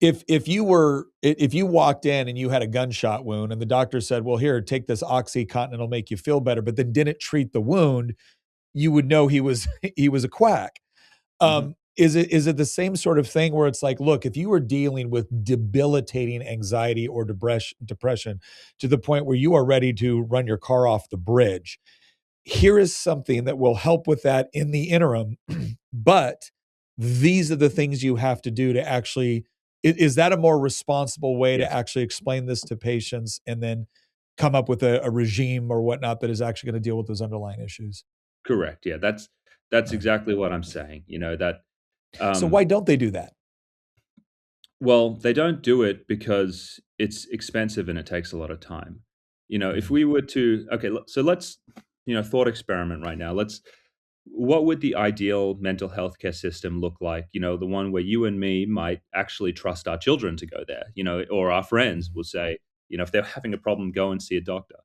If you walked in and you had a gunshot wound, and the doctor said, "Well, here, take this Oxycontin, it'll make you feel better," but then didn't treat the wound, you would know he was he was a quack. Mhm. Is it the same sort of thing where it's like, look, if you were dealing with debilitating anxiety or depression to the point where you are ready to run your car off the bridge, here is something that will help with that in the interim, but these are the things you have to do to actually, is that a more responsible way to Yes, actually explain this to patients and then come up with a regime or whatnot that is actually going to deal with those underlying issues? correct. Yeah, that's Right. exactly what I'm saying. That So why um, don't they do that? well, they don't do it because it's expensive and it takes a lot of time. If Mm, we were to okay, so let's thought experiment right now. Let's What would the ideal mental health care system look like? The one where you and me might actually trust our children to go there, or our friends mm, will say, if they're having a problem, go and see a doctor.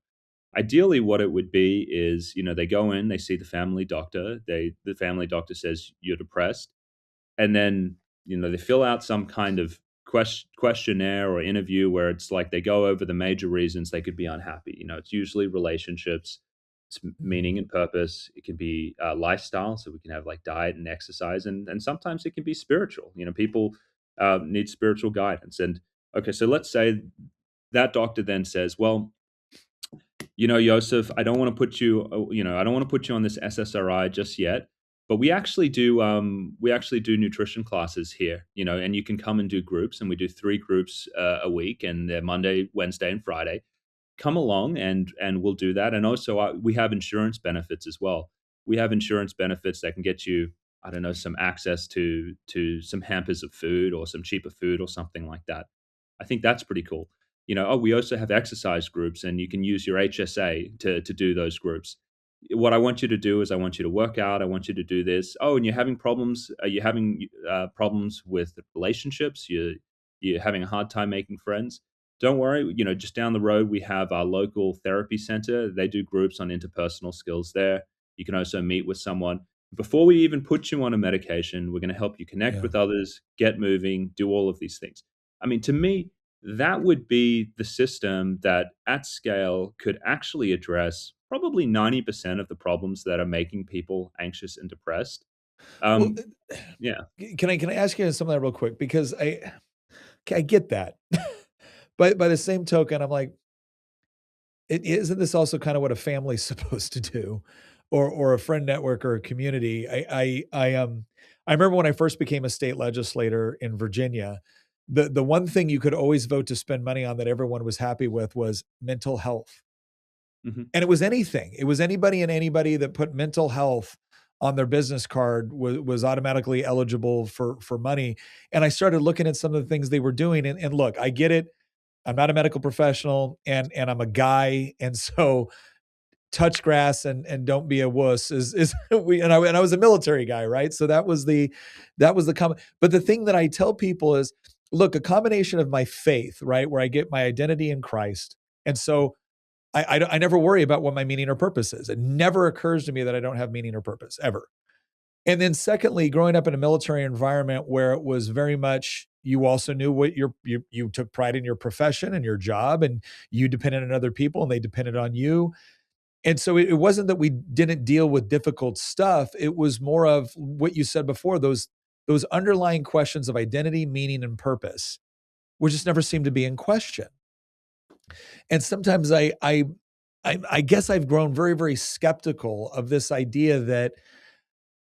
Ideally, what it would be is, they go in, they see the family doctor. The family doctor says you're depressed, and then they fill out some kind of questionnaire or interview where it's like they go over the major reasons they could be unhappy. It's usually relationships, it's mm. meaning and purpose. It can be lifestyle, so we can have like diet and exercise, and sometimes it can be spiritual. People need spiritual guidance. And okay, so let's say that doctor then says, well, Joseph, I don't want to put you, I don't want to put you on this SSRI just yet, but we actually do nutrition classes here, and you can come and do groups, and we do 3 groups a week, and they're Monday, Wednesday, and Friday. Come along, and we'll do that. And also, we have insurance benefits as well. We have insurance benefits that can get you, I don't know, some access to some hampers of food or some cheaper food or something like that. I think that's pretty cool. We also have exercise groups, and you can use your HSA to do those groups. What I want you to do is I want you to work out. I want you to do this. Oh, and you're having problems. Are you having problems with relationships? You're having a hard time making friends. Don't worry. Just down the road we have our local therapy center. They do groups on interpersonal skills there. You can also meet with someone before we even put you on a medication. We're going to help you connect Yeah. with others, get moving, do all of these things. I mean, to me, that would be the system that at scale could actually address probably 90% of the problems that are making people anxious and depressed. Well, Um, yeah. can I ask you something real quick? Because I get that. But by the same token, I'm like, isn't this also kind of what a family's supposed to do, or a friend network or a community? I remember when I first became a state legislator in Virginia, the one thing you could always vote to spend money on that everyone was happy with was mental health. Mhm. And it was anything. It was anybody and anybody that put mental health on their business card was automatically eligible for money. And I started looking at some of the things they were doing. And look, I get it. I'm not a medical professional, and I'm a guy, and so touch grass and don't be a wuss is we and I was a military guy, right? So that was the comment. But the thing that I tell people is, look, a combination of my faith, right, where I get my identity in Christ, and so I never worry about what my meaning or purpose is. It never occurs to me that I don't have meaning or purpose ever. And then secondly, growing up in a military environment where it was very much, you also knew what you took pride in your profession and your job, and you depended on other people and they depended on you. And so it wasn't that we didn't deal with difficult stuff. It was more of what you said before, those underlying questions of identity, meaning, and purpose, which just never seemed to be in question. And sometimes I guess I've grown very, very skeptical of this idea that,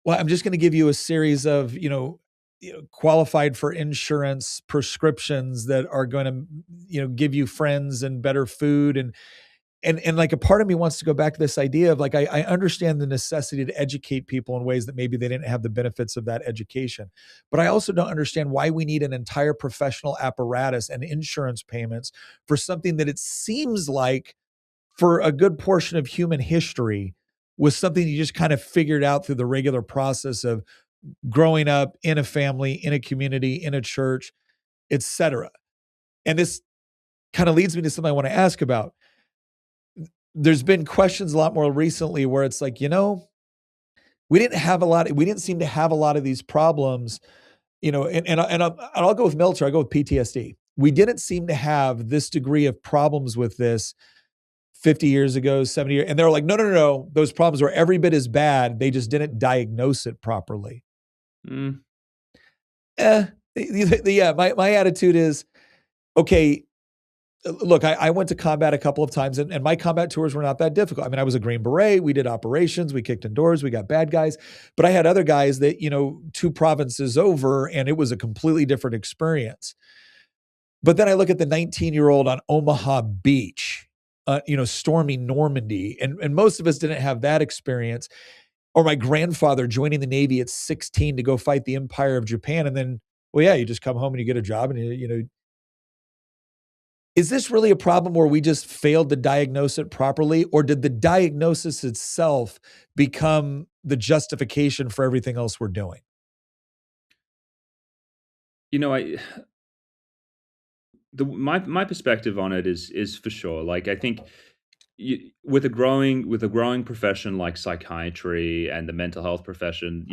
well, I'm just going to give you a series of, qualified for insurance prescriptions that are going to, give you friends and better food. And like a part of me wants to go back to this idea of like, I understand the necessity to educate people in ways that maybe they didn't have the benefits of that education. But I also don't understand why we need an entire professional apparatus and insurance payments for something that it seems like for a good portion of human history was something you just kind of figured out through the regular process of growing up in a family, in a community, in a church, etc. And this kind of leads me to something I want to ask about. There's been questions a lot more recently where it's like, we didn't seem to have a lot of these problems, and I'll go with military, I'll go with PTSD. We didn't seem to have this degree of problems with this 50 years ago, 70 years. And they're like, no, no, no, no. Those problems were every bit as bad. They just didn't diagnose it properly. Mm, Eh, yeah, my attitude is, okay, look, I went to combat a couple of times, and my combat tours were not that difficult. I mean, I was a Green Beret. We did operations. We kicked indoors. We got bad guys. But I had other guys that, 2 provinces over, and it was a completely different experience. But then I look at the 19-year-old on Omaha Beach, storming Normandy, and most of us didn't have that experience. Or my grandfather joining the Navy at 16 to go fight the Empire of Japan, and then, well, yeah, you just come home and you get a job, and is this really a problem where we just failed to diagnose it properly, or did the diagnosis itself become the justification for everything else we're doing? You know, I the my perspective on it is for sure. Like, I think with a growing profession like psychiatry and the mental health profession,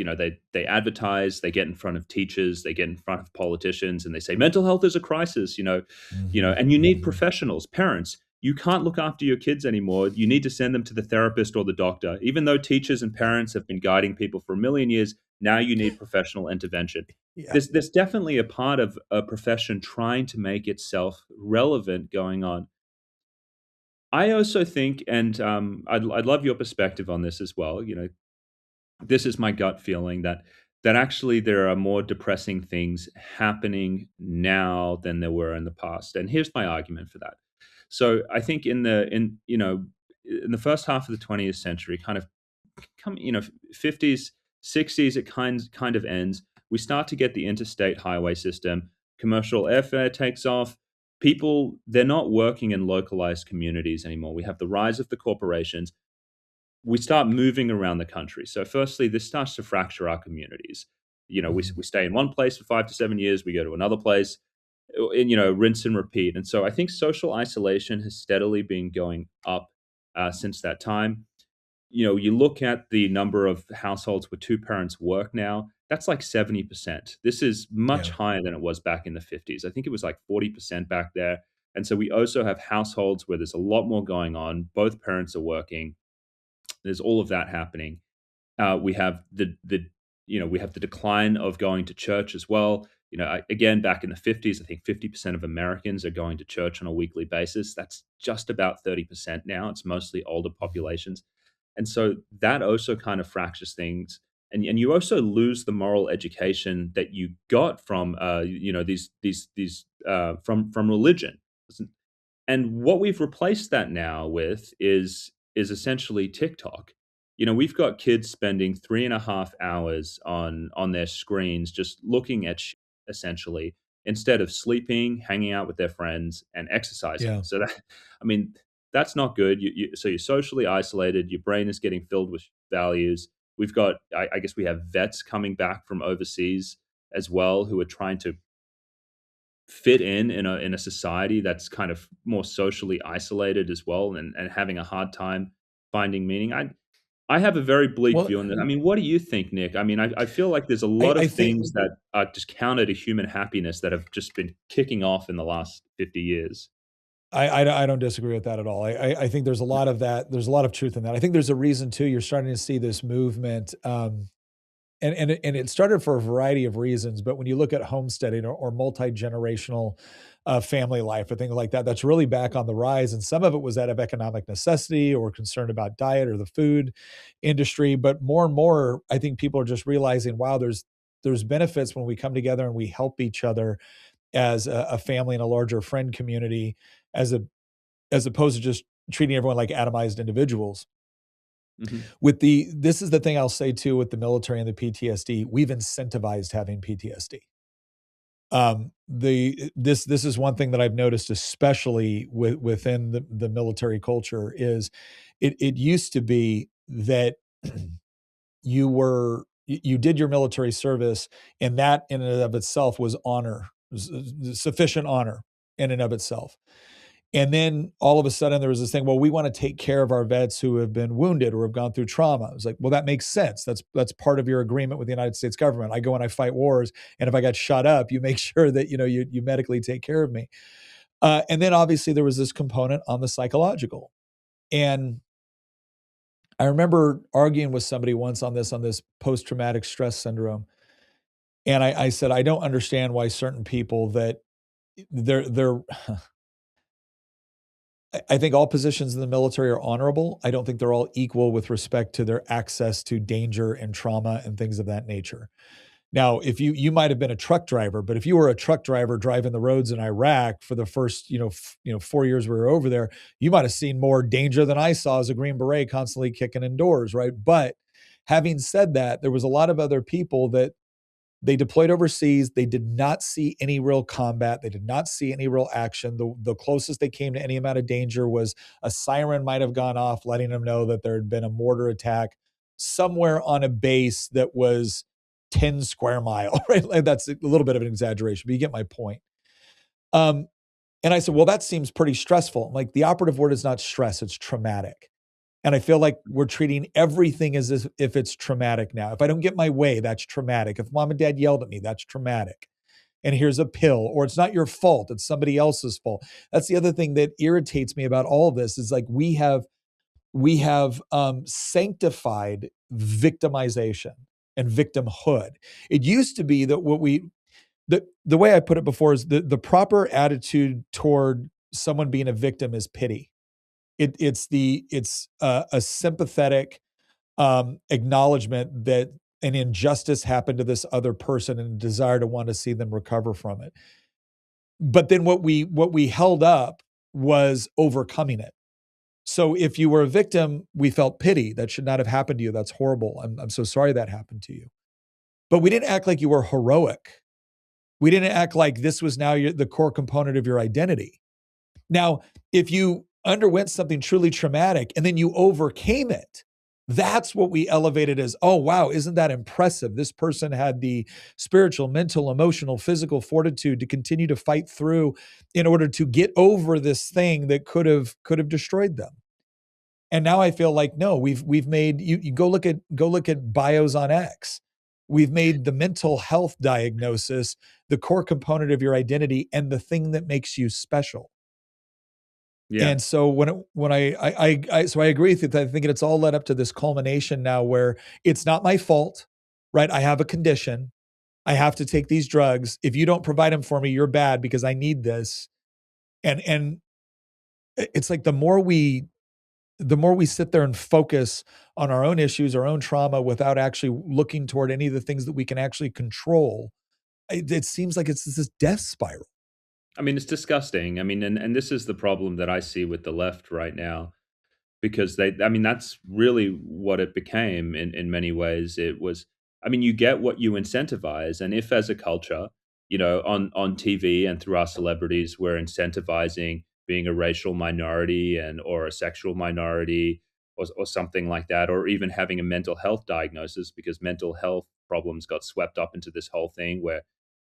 they advertise, they get in front of teachers, they get in front of politicians, and they say mental health is a crisis. Mhm, And you need mhm. professionals, parents. You can't look after your kids anymore. You need to send them to the therapist or the doctor. Even though teachers and Yeah, parents have been guiding people for a million years, now you need professional intervention. yeah. There's definitely a part of a profession trying to make itself relevant going on. I also think, and I'd love your perspective on this as well. This is my gut feeling that actually there are more depressing things happening now than there were in the past. And here's my argument for that. So I think in the first half of the 20th century, kind of 50s, 60s, it kind of ends. We start to get the interstate highway system. Commercial airfare takes off. People, they're not working in localized communities anymore. We have the rise of the corporations. We start moving around the country. So firstly, this starts to fracture our communities. We Mhm. stay in one place for 5 to 7 years. We go to another place, and rinse and repeat. And so I think social isolation has steadily been going up since that time. You look at the number of households where two parents work now, that's like 70%. This is much Yeah. higher than it was back in the 50s. I think it was like 40% back there. And so we also have households where there's a lot more going on. Both parents are working. There's all of that happening. We have the decline of going to church as well. Again, back in the 50s, I think 50% of Americans are going to church on a weekly basis. That's just about 30% now. It's mostly older Mhm. populations. And so that also kind of fractures things. And you also lose the moral education that you got from these from religion. And what we've replaced that now with is essentially TikTok. We've got kids spending 3.5 hours on their screens just looking at essentially, instead of sleeping, hanging out with their friends, and exercising. Yeah. So that, I mean, that's not good. So you're socially isolated. Your brain is getting filled with values. We've got, I guess, we have vets coming back from overseas as well who are trying to fit in a society that's kind of more socially isolated as well, and having a hard time finding meaning. I have a very bleak Well, view on this. I mean, what do you think, Nick? I mean, I feel like there's a lot I of think things that are just counter to human happiness that have just been kicking off in the last 50 years. I don't disagree with that at all. I think there's a lot of that. There's a lot of truth in that. I think there's a reason too. You're starting to see this movement, and it started for a variety of reasons. But when you look at homesteading or multi generational family life or things like that, that's really back on the rise. And some of it was out of economic necessity or concern about diet or the food industry. But more and more, I think people are just realizing, wow, there's benefits when we come together and we help each other as a family and a larger friend community, as a as opposed to just treating everyone like atomized individuals. Mhm. This is the thing I'll say too with the military and the PTSD, we've incentivized having PTSD. This is one thing that I've noticed, especially within the military culture, is it used to be that you did your military service, and that in and of itself was honor, sufficient honor in and of itself. And then all of a sudden there was this thing, well, we want to take care of our vets who have been wounded or have gone through trauma. I was like, well, that makes sense. That's part of your agreement with the United States government. I go and I fight wars, and if I got shot up, you make sure that you medically take care of me. And then obviously there was this component on the psychological. And I remember arguing with somebody once on this post traumatic stress syndrome, and I said I don't understand why certain people that they're I think all positions in the military are honorable. I don't think they're all equal with respect to their access to danger and trauma and things of that nature. Now, if you might have been a truck driver, but if you were a truck driver driving the roads in Iraq for the first 4 years we were over there, you might have seen more danger than I saw as a Green Beret constantly kicking indoors, right? But having said that, there was a lot of other people that they deployed overseas. They did not see any real combat. They did not see any real action. The closest they came to any amount of danger was a siren might have gone off, letting them know that there had been a mortar attack somewhere on a base that was 10 square mile, right? Like that's a little bit of an exaggeration, but you get my point. And I said, well, that seems pretty stressful. Like the operative word is not stress, it's traumatic. And I feel like we're treating everything as if it's traumatic now. If I don't get my way, that's traumatic. If mom and dad yelled at me, that's traumatic. And here's a pill, or it's not your fault, it's somebody else's fault. That's the other thing that irritates me about all of this is like we have sanctified victimization and victimhood. It used to be that the way I put it before is the proper attitude toward someone being a victim is pity. It's a sympathetic acknowledgement that an injustice happened to this other person and a desire to want to see them recover from it. But then what we held up was overcoming it. So if you were a victim, we felt pity. That should not have happened to you. That's horrible. I'm so sorry that happened to you. But we didn't act like you were heroic. We didn't act like this was now the core component of your identity. Now, if you underwent something truly traumatic and then you overcame it, that's what we elevated as, oh, wow, isn't that impressive? This person had the spiritual, mental, emotional, physical fortitude to continue to fight through in order to get over this thing that could have destroyed them. And now I feel like, no, we've made you go look at bios on X. We've made the mental health diagnosis the core component of your identity and the thing that makes you special. Yeah. And so so I agree with you. I think it's all led up to this culmination now where it's not my fault, right? I have a condition. I have to take these drugs. If you don't provide them for me, you're bad because I need this. And it's like the more we sit there and focus on our own issues, our own trauma without actually looking toward any of the things that we can actually control, it seems like it's this death spiral. I mean, it's disgusting. I mean, and this is the problem that I see with the left right now, because I mean, that's really what it became in many ways. It was, I mean, you get what you incentivize. And if as a culture, on TV and through our celebrities, we're incentivizing being a racial minority or a sexual minority or something like that, or even having a mental health diagnosis, because mental health problems got swept up into this whole thing where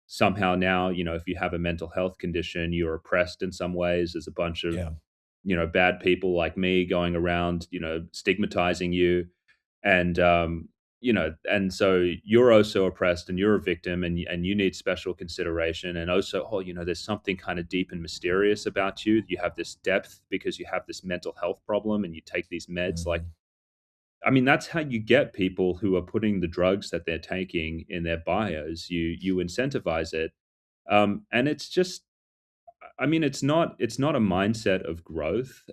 somehow now, if you have a mental health condition, you're oppressed in some ways. There's a bunch of, Yeah. bad people like me going around, stigmatizing you. And so you're also oppressed and you're a victim, and you need special consideration. And also, there's something kind of deep and mysterious about you. You have this depth because you have this mental health problem and you take these meds. Like, Mhm. I mean, that's how you get people who are putting the drugs that they're taking in their bios. You incentivize it, and it's just, I mean, it's not a mindset of growth.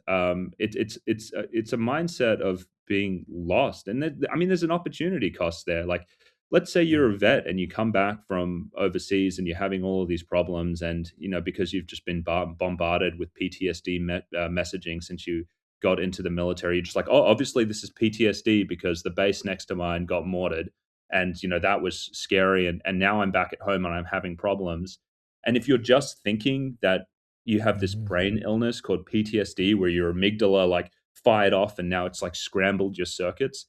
It's a mindset of being lost, and I mean, there's an opportunity cost there. Like, let's say Yeah. you're a vet and you come back from overseas and you're having all of these problems, and because you've just been bombarded with PTSD messaging since you got into the military. You're just like, oh, obviously this is PTSD because the base next to mine got mortared, and that was scary, and now I'm back at home and I'm having problems. And if you're just thinking that you have this Mhm. brain illness called PTSD where your amygdala like fired off and now it's like scrambled your circuits.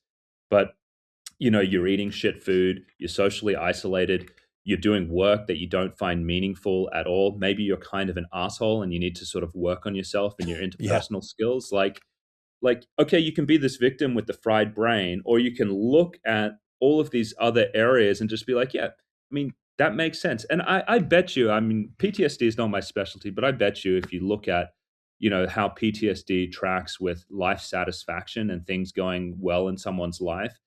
But you're eating shit food, you're socially isolated, you're doing work that you don't find meaningful at all. Maybe you're kind of an asshole and you need to sort of work on yourself and your Yeah. interpersonal skills. Like, okay, you can be this victim with the fried brain, or you can look at all of these other areas and just be like, yeah, I mean, that makes sense. And I bet you, I mean, PTSD is not my specialty, but I bet you if you look at, how PTSD tracks with life satisfaction and things going well in someone's life,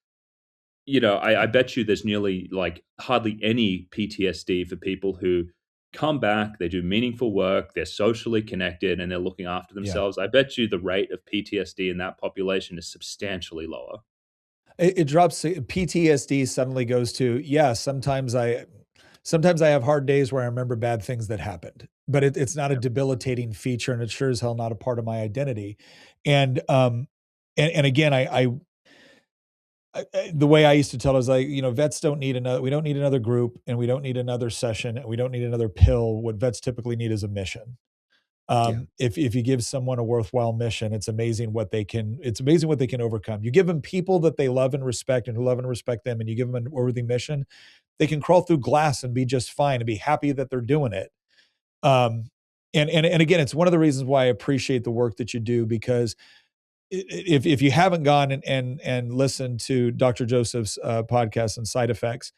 I bet you there's nearly like hardly any PTSD for people who come back, they do meaningful work, they're socially connected, and they're looking after Yeah. themselves, I bet you the rate of PTSD in that population is substantially lower. It drops. PTSD suddenly goes to, yeah, sometimes I have hard days where I remember bad things that happened, but it's not a debilitating feature, and it's sure as hell not a part of my identity. And and again, the way I used to tell is like, vets don't need another. We don't need another group, and we don't need another session, and we don't need another pill. What vets typically need is a mission. Yeah. If you give someone a worthwhile mission, it's amazing what they can overcome. You give them people that they love and respect, and who love and respect them, and you give them a worthy mission, they can crawl through glass and be just fine and be happy that they're doing it. Um, and again, it's one of the reasons why I appreciate the work that you do, because if you haven't gone and listened to Dr. Joseph's podcast on side effects,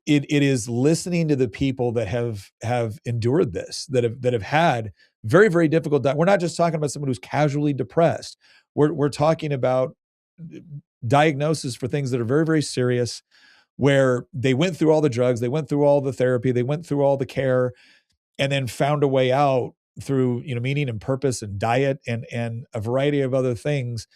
it is listening to the people that have endured this, that have had very, very difficult. We're not just talking about someone who's casually depressed. We're talking about diagnosis for things that are very, very serious, where they went through all the drugs, they went through all the therapy, they went through all the care, and then found a way out through meaning and purpose and diet and a variety of other things.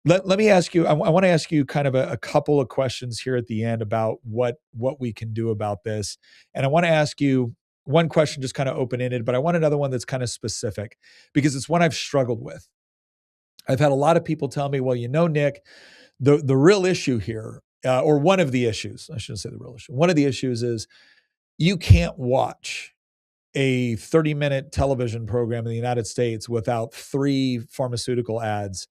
Let me ask you, I want to ask you kind of a couple of questions here at the end about what we can do about this. And I want to ask you one question, just kind of open-ended, but I want another one that's kind of specific, because it's one I've struggled with. I've had a lot of people tell me, well, Nick, the real issue here, or one of the issues, I shouldn't say the real issue. One of the issues is you can't watch a 30-minute television program in the United States without 3 pharmaceutical ads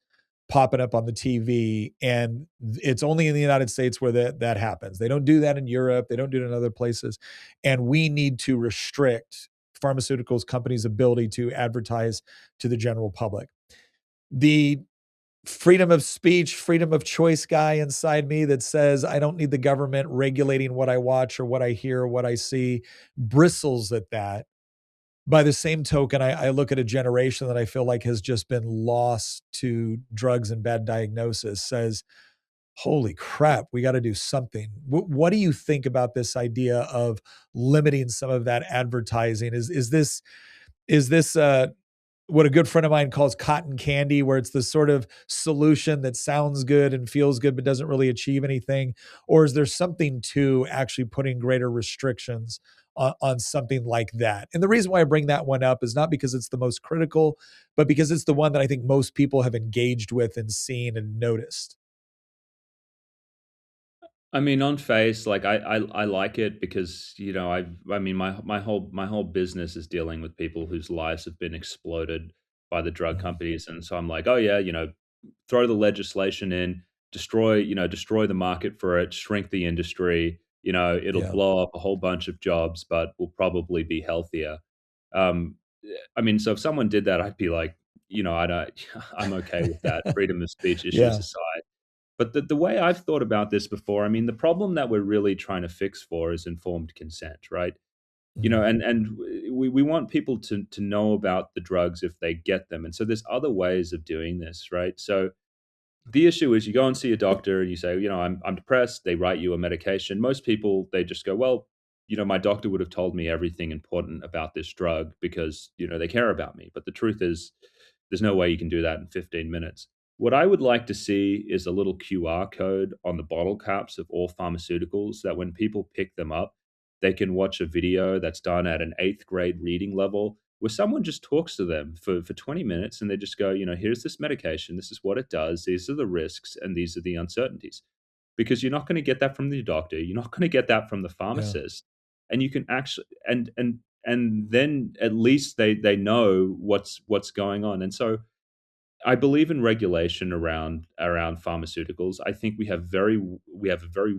popping up on the TV, and it's only in the United States where that happens. They don't do that in Europe. They don't do it in other places, and we need to restrict pharmaceuticals companies' ability to advertise to the general public. The freedom of speech, freedom of choice guy inside me that says I don't need the government regulating what I watch or what I hear or what I see bristles at that. By the same token, I look at a generation that I feel like has just been lost to drugs and bad diagnosis, says, holy crap, we got to do something. What do you think about this idea of limiting some of that advertising? Is this what a good friend of mine calls cotton candy, where it's the sort of solution that sounds good and feels good but doesn't really achieve anything? Or is there something to actually putting greater restrictions on something like that? And the reason why I bring that one up is not because it's the most critical, but because it's the one that I think most people have engaged with and seen and noticed. I mean, on face, like I like it because I mean my whole business is dealing with people whose lives have been exploded by the drug Mhm. companies, and so I'm like, oh yeah, throw the legislation in, destroy the market for it, shrink the industry. It'll Yeah. blow up a whole bunch of jobs, but we'll probably be healthier. Um, I mean, so if someone did that, I'd be like, I don't, I'm okay with that. Freedom of speech issues Yeah. aside. But the way I've thought about this before, I mean, the problem that we're really trying to fix for is informed consent, right? Mhm. And we want people to know about the drugs if they get them. And so there's other ways of doing this, right? So the issue is you go and see a doctor and you say, I'm depressed. They write you a medication. Most people, they just go, well, my doctor would have told me everything important about this drug because, they care about me. But the truth is, there's no way you can do that in 15 minutes. What I would like to see is a little QR code on the bottle caps of all pharmaceuticals that when people pick them up, they can watch a video that's done at an eighth grade reading level where someone just talks to them for 20 minutes and they just go, here's this medication, this is what it does, these are the risks, and these are the uncertainties. Because you're not going to get that from the doctor, you're not going to get that from the Yeah. pharmacist. And you can actually and then at least they know what's going on. And so I believe in regulation around pharmaceuticals. I think we have a very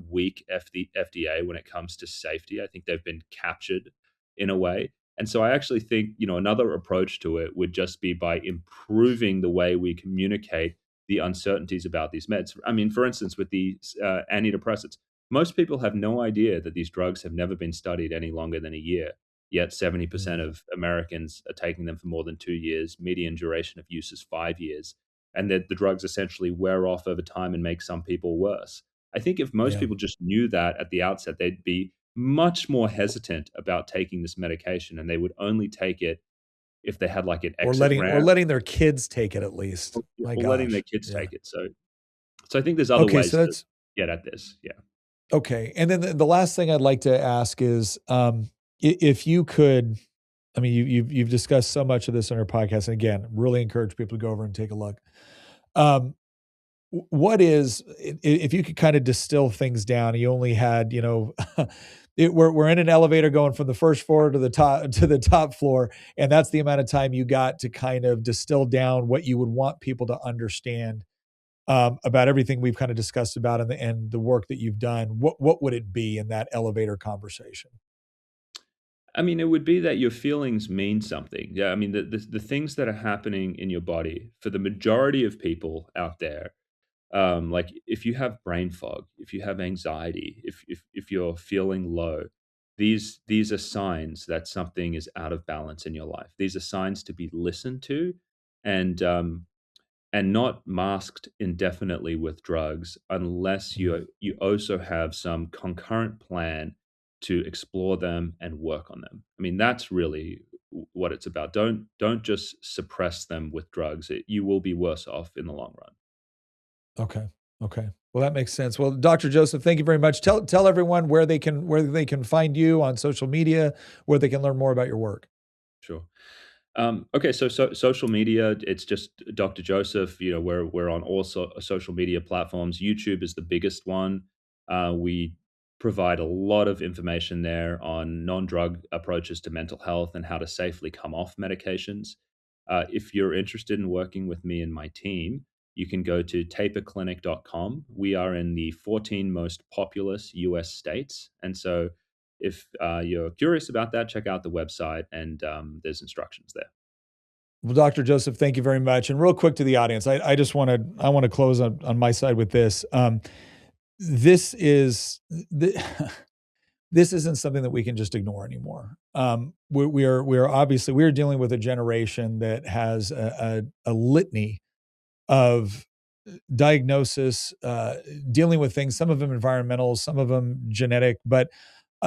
weak FDA when it comes to safety. I think they've been captured in a way. And so I actually think, another approach to it would just be by improving the way we communicate the uncertainties about these meds. I mean, for instance, with these antidepressants, most people have no idea that these drugs have never been studied any longer than a year. Yet 70% Mm. of Americans are taking them for more than 2 years. Median duration of use is 5 years. And that the drugs essentially wear off over time and make some people worse. I think if most Yeah. people just knew that at the outset, they'd be much more hesitant about taking this medication, and they would only take it if they had like an exit or ramp, letting their kids take it at least. My or letting their gosh. kids Yeah. take it. So I think there's other Okay, so ways to that's get at this. Yeah, okay. And then the last thing I'd like to ask is, if you could, I mean, you've discussed so much of this on your podcast, and again, really encourage people to go over and take a look. Um, what is, if you could kind of distill things down? You only had, we're in an elevator going from the first floor to the top floor, and that's the amount of time you got to kind of distill down what you would want people to understand about everything we've kind of discussed about and the work that you've done. What would it be in that elevator conversation? I mean, it would be that your feelings mean something. Yeah, I mean, the things that are happening in your body for the majority of people out there, like if you have brain fog, if you have anxiety, if you're feeling low, these are signs that something is out of balance in your life. These are signs to be listened to, and not masked indefinitely with drugs unless you also have some concurrent plan to explore them and work on them. I mean, that's really what it's about. Don't just suppress them with drugs. You will be worse off in the long run. Okay. Okay. Well, that makes sense. Well, Dr. Joseph, thank you very much. Tell everyone where they can find you on social media, where they can learn more about your work. Sure. Okay, so social media, it's just Dr. Joseph. You know, we're on all social media platforms. YouTube is the biggest one. We provide a lot of information there on non-drug approaches to mental health and how to safely come off medications. If you're interested in working with me and my team, you can go to taperclinic.com. We are in the 14 most populous US states. And so if you're curious about that, check out the website, and there's instructions there. Well, Dr. Joseph, thank you very much. And real quick to the audience, I want to close on my side with this. This is this isn't something that we can just ignore anymore. We are obviously we are dealing with a generation that has a litany of diagnosis, dealing with things, some of them environmental, some of them genetic, but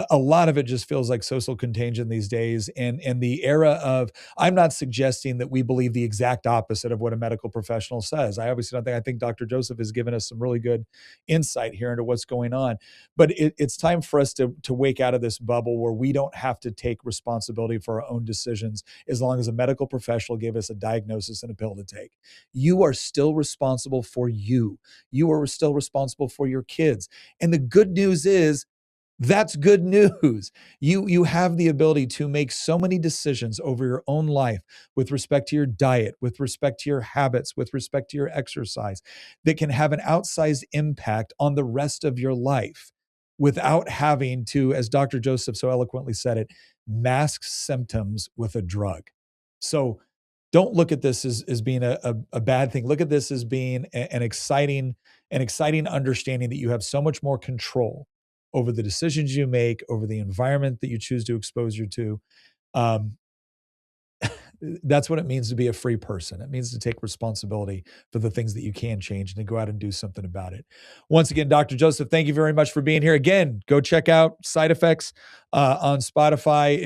a lot of it just feels like social contagion these days. And the era of, I'm not suggesting that we believe the exact opposite of what a medical professional says. I obviously don't think, I think Dr. Joseph has given us some really good insight here into what's going on. But it's time for us to wake out of this bubble where we don't have to take responsibility for our own decisions as long as a medical professional gave us a diagnosis and a pill to take. You are still responsible for you. You are still responsible for your kids. And the good news is, that's good news. You have the ability to make so many decisions over your own life with respect to your diet, with respect to your habits, with respect to your exercise, that can have an outsized impact on the rest of your life without having to, as Dr. Joseph so eloquently said it, mask symptoms with a drug. So don't look at this as being a bad thing. Look at this as being an exciting understanding that you have so much more control over the decisions you make, over the environment that you choose to expose you to. Um, that's what it means to be a free person. It means to take responsibility for the things that you can change and to go out and do something about it. Once again, Dr. Joseph, thank you very much for being here. Again, go check out Side Effects on Spotify.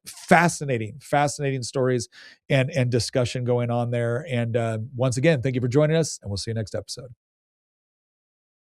Fascinating stories and discussion going on there. And once again, thank you for joining us, and we'll see you next episode.